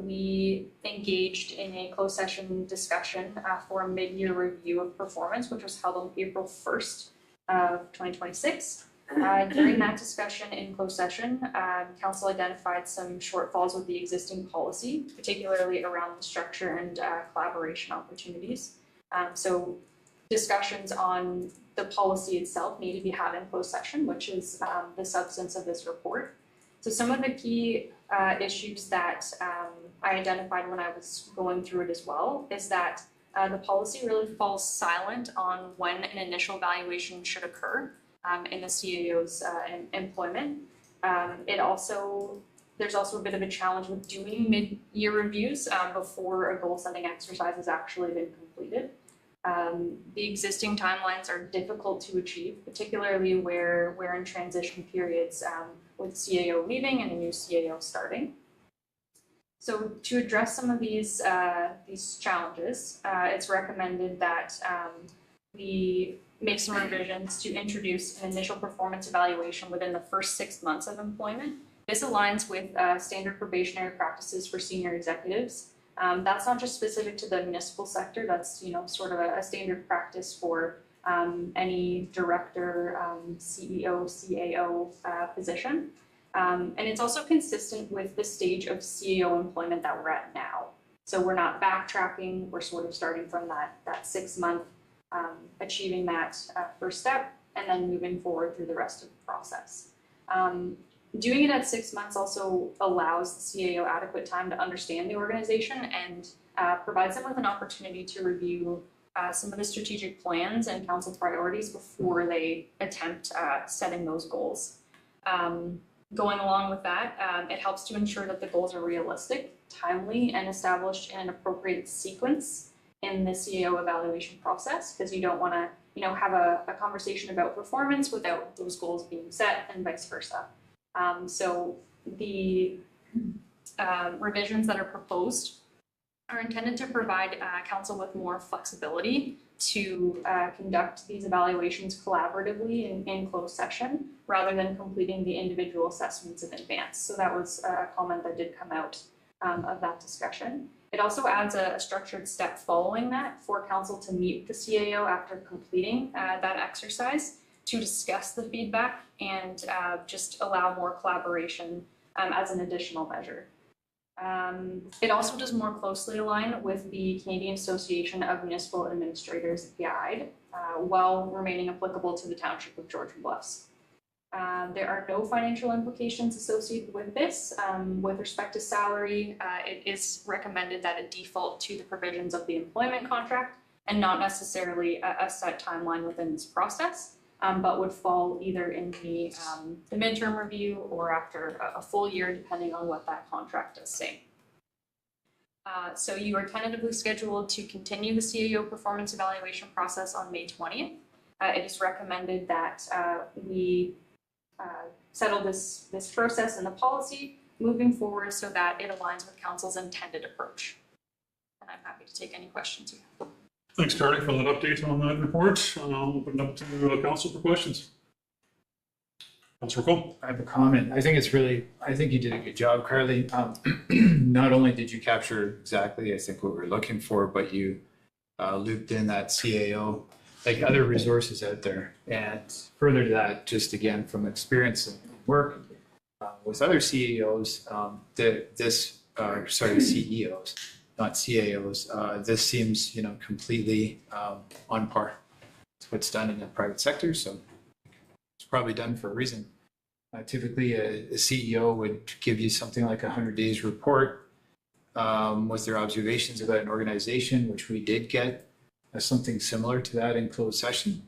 We engaged in a closed session discussion for a mid-year review of performance, which was held on April 1st of 2026. During that discussion in closed session, council identified some shortfalls with the existing policy, particularly around the structure and collaboration opportunities. So discussions on the policy itself need to be had in closed session, which is the substance of this report. So some of the key issues that I identified when I was going through it as well is that the policy really falls silent on when an initial evaluation should occur in the CAO's employment. There's also a bit of a challenge with doing mid-year reviews before a goal-setting exercise has actually been completed. The existing timelines are difficult to achieve, particularly where we're in transition periods with CAO leaving and a new CAO starting. So to address some of these challenges, it's recommended that we make some revisions to introduce an initial performance evaluation within the first 6 months of employment. This aligns with standard probationary practices for senior executives, That's not just specific to the municipal sector, that's, sort of a standard practice for any director, CEO, CAO position. And it's also consistent with the stage of CAO employment that we're at now. So we're not backtracking, we're sort of starting from that 6 month, achieving that first step, and then moving forward through the rest of the process. Doing it at 6 months also allows the CAO adequate time to understand the organization and provides them with an opportunity to review some of the strategic plans and council priorities before they attempt setting those goals. Going along with that, it helps to ensure that the goals are realistic, timely, and established in an appropriate sequence in the CAO evaluation process, because you don't want to, have a conversation about performance without those goals being set, and vice versa. So the revisions that are proposed are intended to provide council with more flexibility to conduct these evaluations collaboratively in closed session, rather than completing the individual assessments in advance. So that was a comment that did come out of that discussion. It also adds a structured step following that for council to meet the CAO after completing that exercise to discuss the feedback and just allow more collaboration as an additional measure. It also does more closely align with the Canadian Association of Municipal Administrators guide while remaining applicable to the Township of Georgian Bluffs. There are no financial implications associated with this. With respect to salary, it is recommended that it default to the provisions of the employment contract and not necessarily a set timeline within this process, but would fall either in the midterm review or after a full year, depending on what that contract does say. So you are tentatively scheduled to continue the CAO performance evaluation process on May 20th. It is recommended that we settle this process and the policy moving forward so that it aligns with council's intended approach. And I'm happy to take any questions you have. Thanks, Carly, for that update on that report. I'll open it up to council for questions. Councilor Cole. I have a comment. I think you did a good job, Carly. Not only did you capture exactly, I think, what we're looking for, but you looped in that CAO, like other resources out there. And further to that, just again, from experience and work with other CEOs, CEOs, not CAOs, this seems, completely on par with what's done in the private sector. So it's probably done for a reason. Typically, a CEO would give you something like a 100 days report with their observations about an organization, which we did get something similar to that in closed session.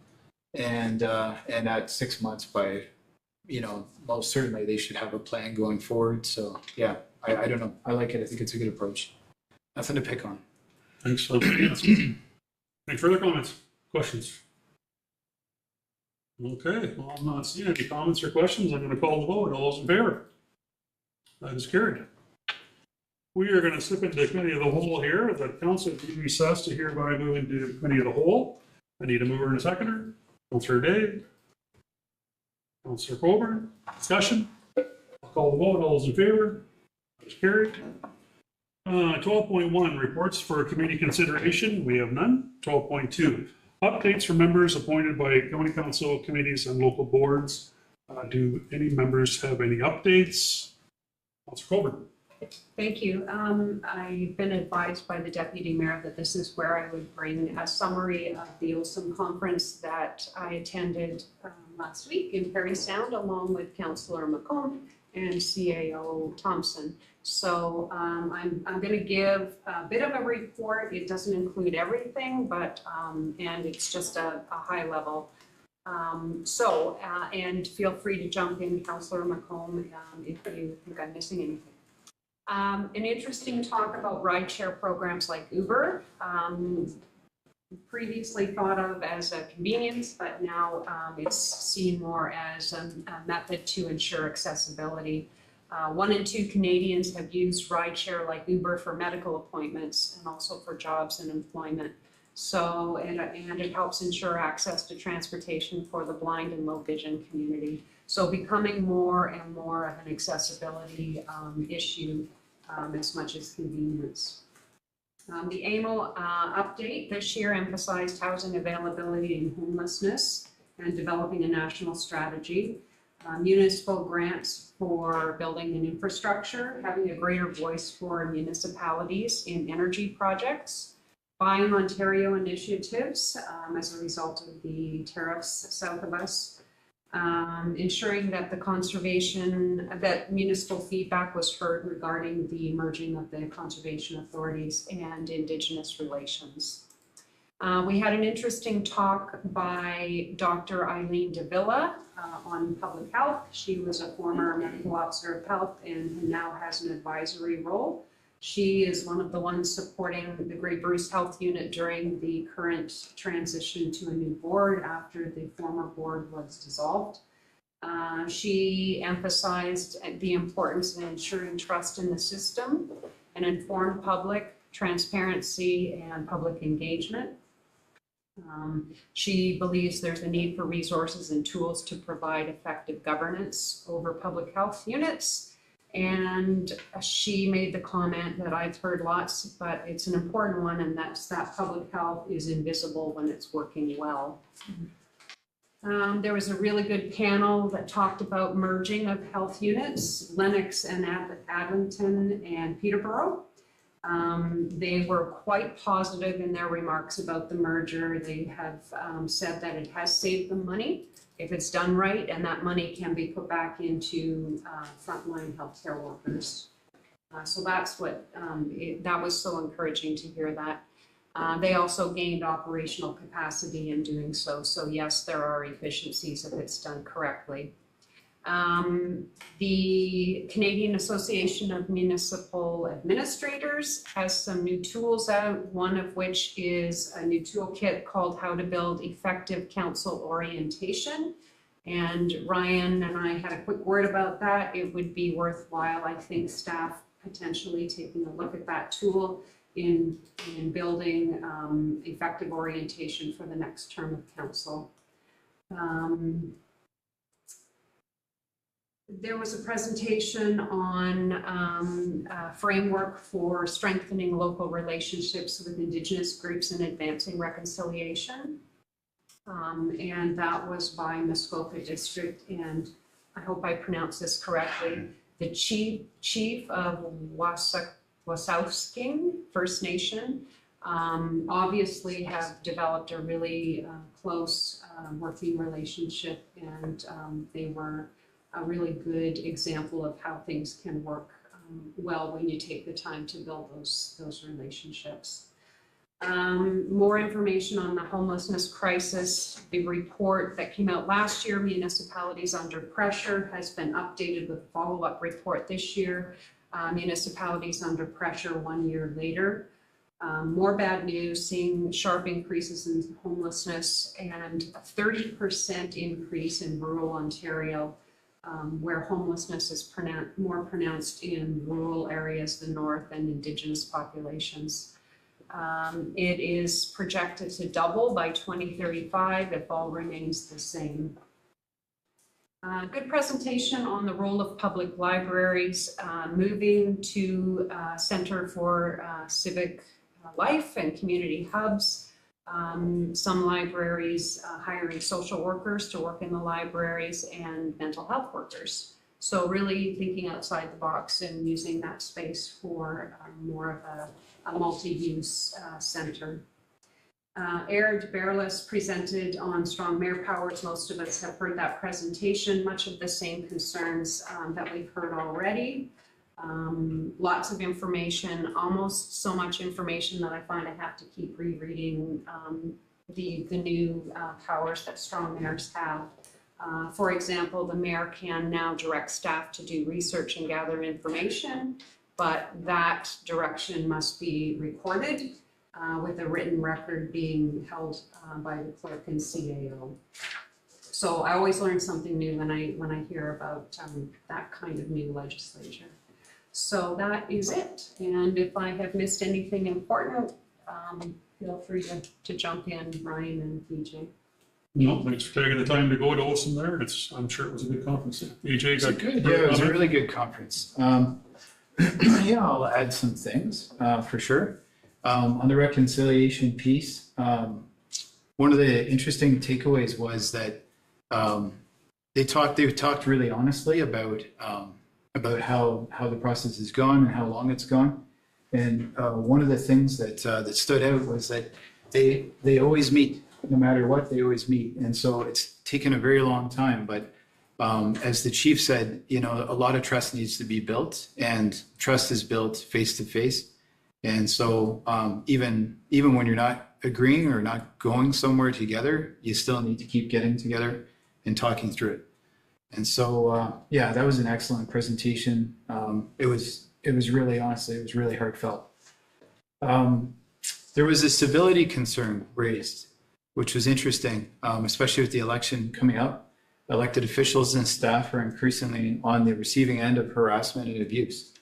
And at 6 months, by, most certainly they should have a plan going forward. So yeah, I don't know. I like it. I think it's a good approach. Nothing to pick on. Thanks. Any further comments, questions? Okay, well, I'm not seeing any comments or questions. I'm going to call the vote. All those in favor? That is carried. We are going to slip into committee of the whole here. The council be recessed to hereby move into committee of the whole. I need a mover and a seconder. Councilor Day. Councilor Coburn. Discussion. I'll call the vote. All those in favor? That is carried. 12.1 reports for committee consideration. We have none. 12.2 updates for members appointed by county council committees and local boards. Do any members have any updates? Councilor Coburn. Thank you. I've been advised by the deputy mayor that this is where I would bring a summary of the OSUM conference that I attended last week in Parry Sound, along with Councillor McComb and CAO Thompson. So I'm going to give a bit of a report. It doesn't include everything, but and it's just a high level. And feel free to jump in, Councillor McComb, if you think I'm missing anything. An interesting talk about rideshare programs like Uber, previously thought of as a convenience, but now it's seen more as a method to ensure accessibility. 1 in 2 Canadians have used rideshare like Uber for medical appointments and also for jobs and employment. So, and it helps ensure access to transportation for the blind and low vision community. So becoming more and more of an accessibility issue as much as convenience. The AMO update this year emphasized housing availability and homelessness and developing a national strategy. Municipal grants for building and infrastructure, having a greater voice for municipalities in energy projects, Buying Ontario initiatives as a result of the tariffs south of us, ensuring that the that municipal feedback was heard regarding the merging of the conservation authorities and Indigenous relations. We had an interesting talk by Dr. Eileen Davila on public health. She was a former medical officer of health and now has an advisory role. She is one of the ones supporting the Grey Bruce Health Unit during the current transition to a new board after the former board was dissolved. She emphasized the importance of ensuring trust in the system, an informed public, transparency, and public engagement. She believes there's a need for resources and tools to provide effective governance over public health units. And she made the comment that I've heard lots, but it's an important one, and that's that public health is invisible when it's working well. There was a really good panel that talked about merging of health units, Lennox and Adlington and Peterborough. They were quite positive in their remarks about the merger. They have said that it has saved them money if it's done right, and that money can be put back into frontline healthcare workers. So that's what, that was so encouraging to hear that. They also gained operational capacity in doing so. So yes, there are efficiencies if it's done correctly. The Canadian Association of Municipal Administrators has some new tools out, one of which is a new toolkit called How to Build Effective Council Orientation. And Ryan and I had a quick word about that. It would be worthwhile, I think, staff potentially taking a look at that tool in building effective orientation for the next term of council. There was a presentation on a framework for strengthening local relationships with Indigenous groups and advancing reconciliation. And that was by Muskoka District, and I hope I pronounce this correctly, the chief of Wasauksing First Nation. Obviously have developed a really close working relationship, and they were a really good example of how things can work well when you take the time to build those relationships. More information on the homelessness crisis. The report that came out last year, Municipalities Under Pressure, has been updated with a follow-up report this year, Municipalities Under Pressure 1 year later. More bad news, seeing sharp increases in homelessness and a 30% increase in rural Ontario, where homelessness is more pronounced in rural areas, the north, and Indigenous populations. It is projected to double by 2035 if all remains the same. Good presentation on the role of public libraries, moving to Center for Civic Life and Community Hubs. Some libraries hiring social workers to work in the libraries and mental health workers. So really thinking outside the box and using that space for more of a multi-use center. Aird Bearless presented on strong mayor powers. Most of us have heard that presentation, much of the same concerns that we've heard already. Lots of information, almost so much information that I find I have to keep rereading the new powers that strong mayors have. For example, the mayor can now direct staff to do research and gather information, but that direction must be recorded with a written record being held by the clerk and CAO. So I always learn something new when I hear about that kind of new legislature. So that is it. And if I have missed anything important, feel free to jump in, Ryan and PJ. No, thanks for taking the time to go to OSIM there. I'm sure it was a good conference. AJ got Good, yeah, it was a really good conference. Yeah, I'll add some things for sure. On the reconciliation piece, one of the interesting takeaways was that they talked really honestly about how the process has gone and how long it's gone. And one of the things that stood out was that they always meet, no matter what, they always meet. And so it's taken a very long time, but as the chief said, you know, a lot of trust needs to be built, and trust is built face to face. And so even when you're not agreeing or not going somewhere together, you still need to keep getting together and talking through it. And so, yeah, that was an excellent presentation. It was really, honestly, it was really heartfelt. There was a civility concern raised, which was interesting, especially with the election coming up. Elected officials and staff are increasingly on the receiving end of harassment and abuse.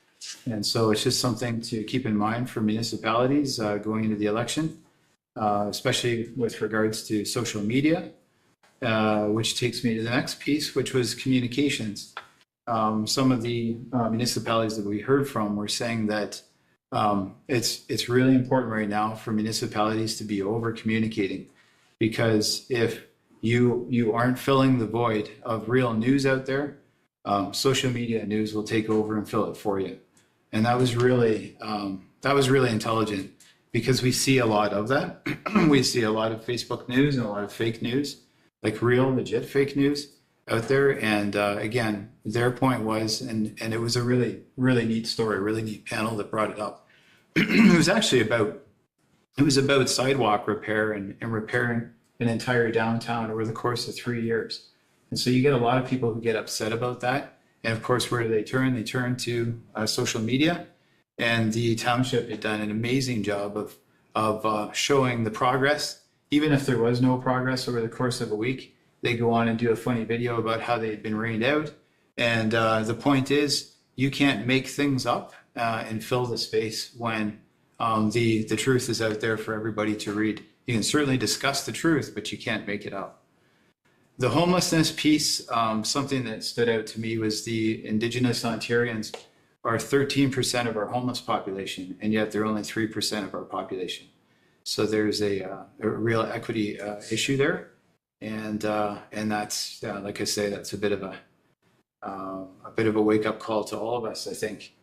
And so it's just something to keep in mind for municipalities going into the election, especially with regards to social media, which takes me to the next piece, which was communications. Some of the municipalities that we heard from were saying that it's really important right now for municipalities to be over communicating, because if you aren't filling the void of real news out there, social media news will take over and fill it for you. And that was really intelligent, because we see a lot of that. We see a lot of Facebook news and a lot of fake news, like real legit fake news out there. And again, their point was, and it was a really, really neat story, really neat panel that brought it up. It was about sidewalk repair and repairing an entire downtown over the course of 3 years. And so you get a lot of people who get upset about that. And of course, where do they turn? They turn to social media. And the township had done an amazing job of showing the progress. Even if there was no progress over the course of a week, they go on and do a funny video about how they had been rained out. And the point is, you can't make things up and fill the space when the truth is out there for everybody to read. You can certainly discuss the truth, but you can't make it up. The homelessness piece, something that stood out to me was the Indigenous Ontarians are 13% of our homeless population, and yet they're only 3% of our population. So there's a real equity issue there, and that's like I say, that's a bit of a wake-up call to all of us, I think.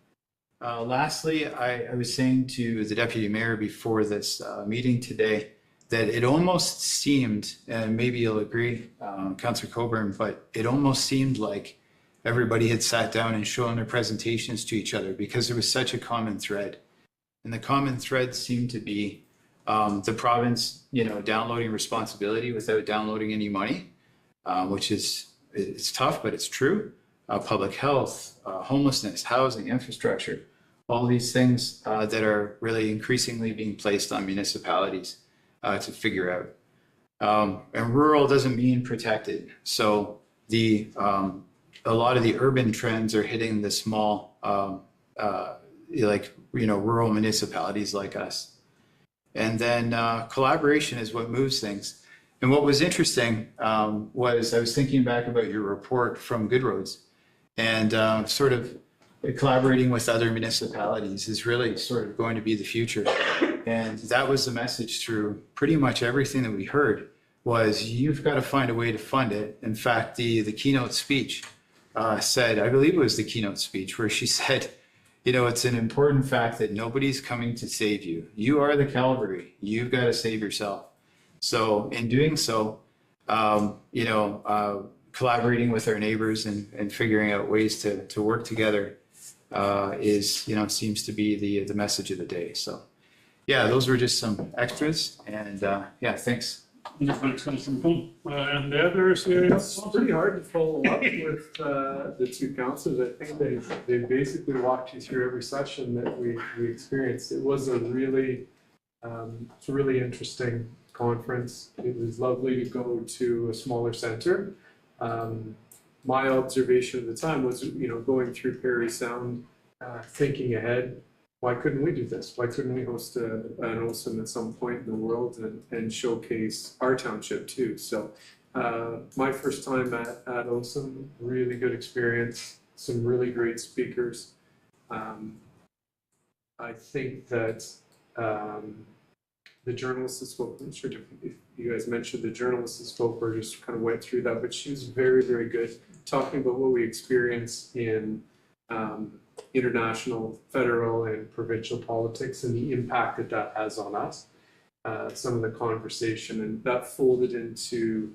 Lastly, I was saying to the deputy mayor before this meeting today that it almost seemed, and maybe you'll agree, Councillor Coburn, but it almost seemed like everybody had sat down and shown their presentations to each other, because there was such a common thread. And the common thread seemed to be the province, downloading responsibility without downloading any money, which it's tough, but it's true. Public health, homelessness, housing, infrastructure, all these things that are really increasingly being placed on municipalities to figure out. And rural doesn't mean protected. So a lot of the urban trends are hitting the small, rural municipalities like us. And then collaboration is what moves things. And what was interesting was I was thinking back about your report from Good Roads, and sort of collaborating with other municipalities is really sort of going to be the future. And that was the message through pretty much everything that we heard, was you've got to find a way to fund it. In fact, the keynote speech said, I believe it was the keynote speech, where she said, it's an important fact that nobody's coming to save you. You are the Calvary. You've got to save yourself. So in doing so, collaborating with our neighbors and figuring out ways to work together seems to be the message of the day. So yeah, those were just some extras, and thanks. And the others, It's pretty hard to follow up with the two councils. I think they basically walked you through every session that we experienced. It was a really interesting conference. It was lovely to go to a smaller center. My observation at the time was, going through Parry Sound, thinking ahead. Why couldn't we do this? Why couldn't we host an OSIM at some point in the world and showcase our township too? So my first time at OSIM, really good experience, some really great speakers. I think that the journalist that spoke, I'm not sure if you guys mentioned the journalist that spoke or just kind of went through that, but she was very, very good talking about what we experience in international, federal, and provincial politics and the impact that that has on us. Some of the conversation, and that folded into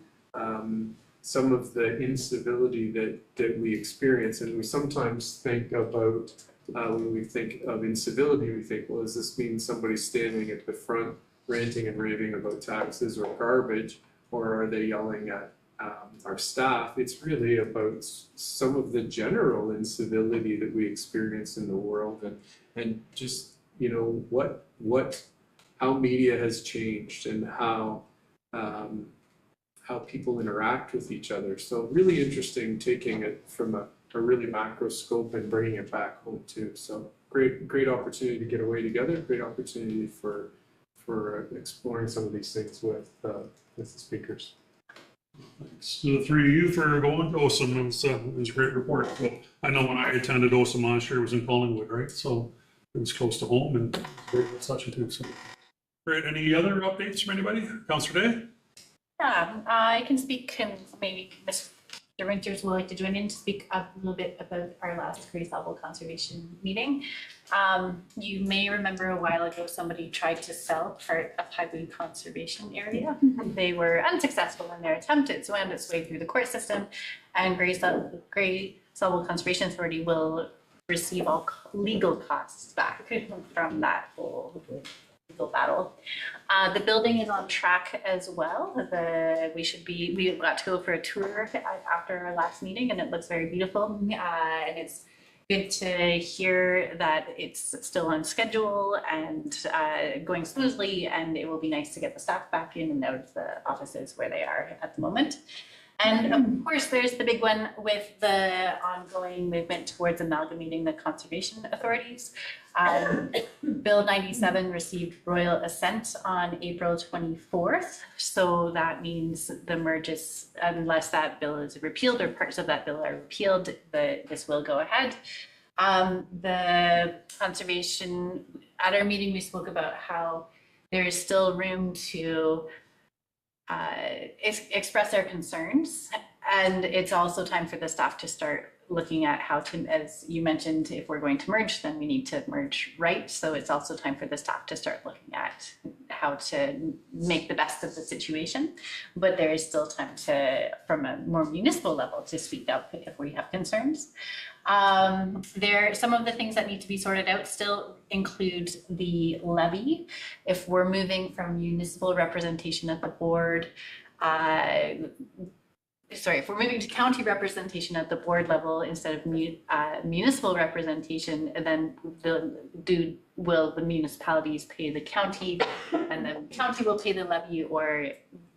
some of the incivility that we experience. And we sometimes think about, when we think of incivility, we think, well, does this mean somebody standing at the front ranting and raving about taxes or garbage, or are they yelling at our staff? It's really about some of the general incivility that we experience in the world, and just, you know, how media has changed and how people interact with each other. So really interesting taking it from a really macro scope and bringing it back home too. So great opportunity to get away together, great opportunity for exploring some of these things with the speakers. Thanks to the three of you for going to OSIM. It was a great report. Well, I know when I attended OSIM last year, it was in Collingwood, right? So it was close to home and great discussion too. So great. Any other updates from anybody? Councillor Day? Yeah, I can speak, and maybe Mr. Winters would like to join in to speak a little bit about our last Grace Level Conservation meeting. You may remember a while ago somebody tried to sell part of Highwood Conservation Area. They were unsuccessful in their attempt. It wound its way through the court system, and Grace Level Conservation Authority will receive all legal costs back from that whole legal battle. The building is on track as well. We got to go for a tour after our last meeting, and it looks very beautiful. And it's good to hear that it's still on schedule and going smoothly, and it will be nice to get the staff back in and out of the offices where they are at the moment. And of course, there's the big one with the ongoing movement towards amalgamating the conservation authorities. Bill 97 received royal assent on April 24th. So that means the merges, unless that bill is repealed or parts of that bill are repealed, this will go ahead. The conservation, at our meeting, we spoke about how there is still room to express our concerns, and it's also time for the staff to start looking at how to, as you mentioned, if we're going to merge, then we need to merge right. So it's also time for the staff to start looking at how to make the best of the situation. But there is still time to, from a more municipal level, to speak up if we have concerns. Some of the things that need to be sorted out still include the levy. If we're moving from municipal representation at the board, if we're moving to county representation at the board level instead of municipal representation, then will the municipalities pay the county, and the county will pay the levy, or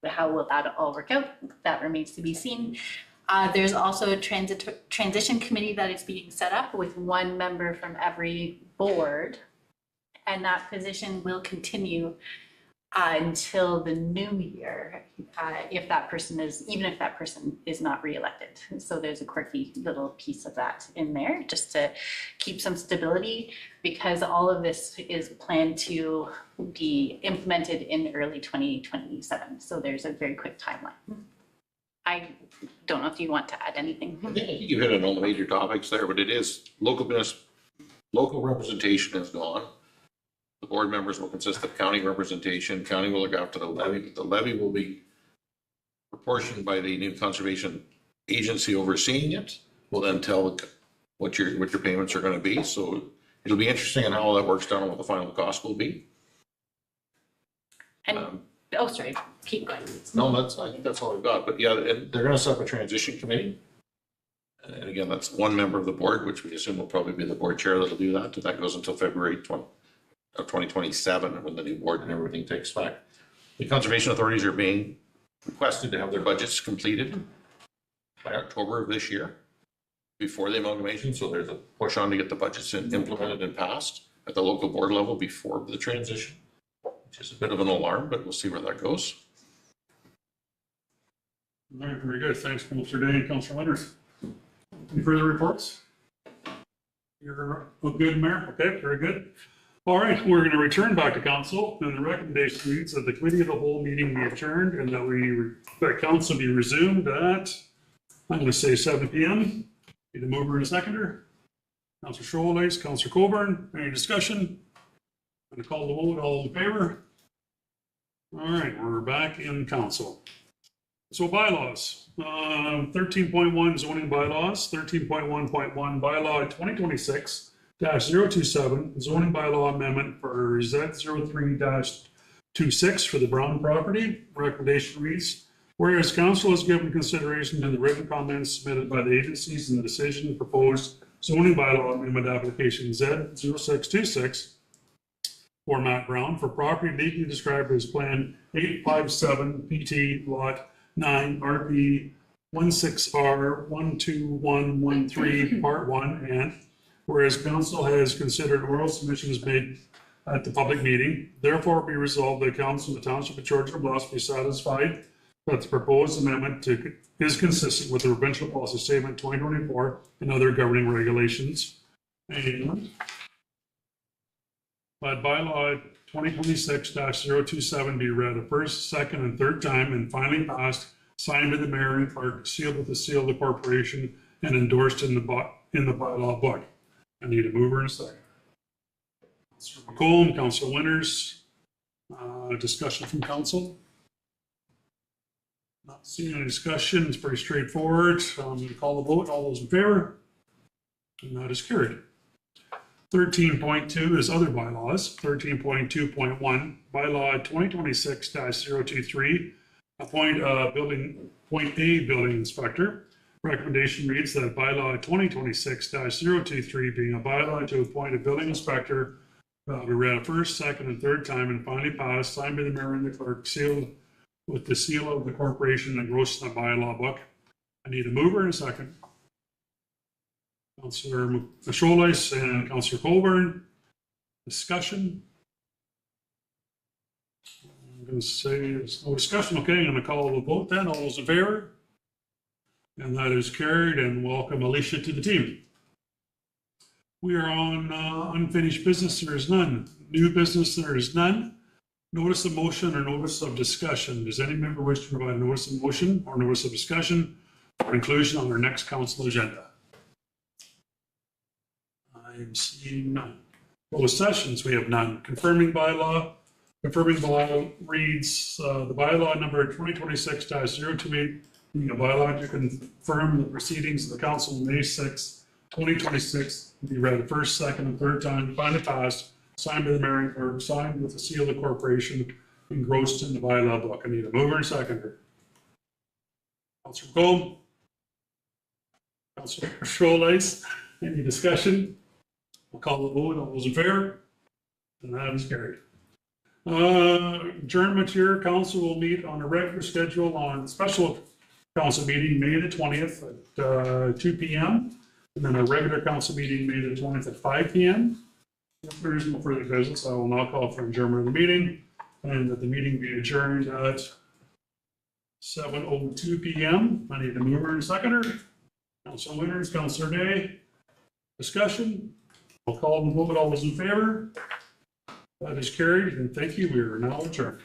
how will that all work out? That remains to be seen. There's also a transition committee that is being set up with one member from every board, and that position will continue until the new year, even if that person is not reelected. So there's a quirky little piece of that in there just to keep some stability, because all of this is planned to be implemented in early 2027. So there's a very quick timeline. I don't know if you want to add anything. I think you hit on all the major topics there, but it is local representation is gone. The board members will consist of county representation. County will look after the levy, but the levy will be proportioned by the new conservation agency overseeing it. Will then tell what your payments are going to be. So it'll be interesting on how that works down and what the final cost will be. And sorry, keep going. No, I think that's all we've got. But yeah, and they're going to set up a transition committee. And again, that's one member of the board, which we assume will probably be the board chair that'll do that. And that goes until February 2027, when the new board and everything takes effect. The conservation authorities are being requested to have their budgets completed by October of this year, before the amalgamation. So there's a push on to get the budgets implemented and passed at the local board level before the transition, which is a bit of an alarm, but we'll see where that goes. All right, very good. Thanks, Councillor Day and Councillor Winters. Any further reports? You're a good, Mayor. Okay, very good. All right, we're going to return back to council, and the recommendation reads that the committee of the whole meeting be adjourned and that council be resumed at, I'm going to say 7 p.m. Need a mover and a seconder. Councillor Scholz, Councillor Coburn, any discussion? I'm going to call the vote, all in favor? All right, we're back in council. So bylaws, 13.1 zoning bylaws, 13.1.1 bylaw 2026-027 zoning bylaw amendment for Z03-26 for the Brown property. Recommendation reads, whereas council has given consideration to the written comments submitted by the agencies in the decision proposed zoning bylaw amendment application Z0626 for Matt Brown for property legally described as Plan 857 PT Lot 9 RP 16R 12113 Part 1, and whereas council has considered oral submissions made at the public meeting, therefore be resolved that council of the Township of Georgia Bluffs be satisfied that the proposed amendment is consistent with the provincial policy statement 2024 and other governing regulations. And that bylaw 2026-027 be read a first, second, and third time and finally passed, signed by the mayor and clerk, sealed with the seal of the corporation, and endorsed in the bylaw book. I need a mover and a second. Councillor McComb, Councillor Winters, discussion from council. Not seeing any discussion, it's pretty straightforward. I'm going to call the vote. All those in favor? And that is carried. 13.2 is other bylaws. 13.2.1, bylaw 2026-023, appoint a building inspector. Recommendation reads that bylaw 2026-023 being a bylaw to appoint a building inspector be read a first, second, and third time and finally passed, signed by the mayor and the clerk, sealed with the seal of the corporation and engrossed in the bylaw book. I need a mover and a second. Councillor Scholz and Councillor Coburn. Discussion. I'm going to say there's no discussion. Okay, I'm going to call the vote then. All those in favor? And that is carried, and welcome Alicia to the team. We are on unfinished business. There is none. New business, there is none. Notice of motion or notice of discussion. Does any member wish to provide a notice of motion or notice of discussion for inclusion on our next council agenda? I'm seeing none. Closed sessions, we have none. Confirming bylaw reads the bylaw number 2026-028 being a bylaw to confirm the proceedings of the council on May 6, 2026 be read the first, second, and third time, finally passed, signed by the mayor and clerk, signed with the seal of the corporation, engrossed in the bylaw book. I need a mover and seconder. Councillor Gold. Councillor Scholz. Any discussion? We'll call the vote. All those in favor? And that is carried. Adjournment here. Council will meet on a regular schedule on special council meeting May the 20th at 2 p.m. and then a regular council meeting May the 20th at 5 p.m. If there is no further business, I will now call for adjournment of the meeting and that the meeting be adjourned at 7:02 p.m. I need a mover and a seconder. Councilor Winters, Councilor Day. Discussion. I'll call the vote. All those in favor? That is carried, and thank you. We are now adjourned.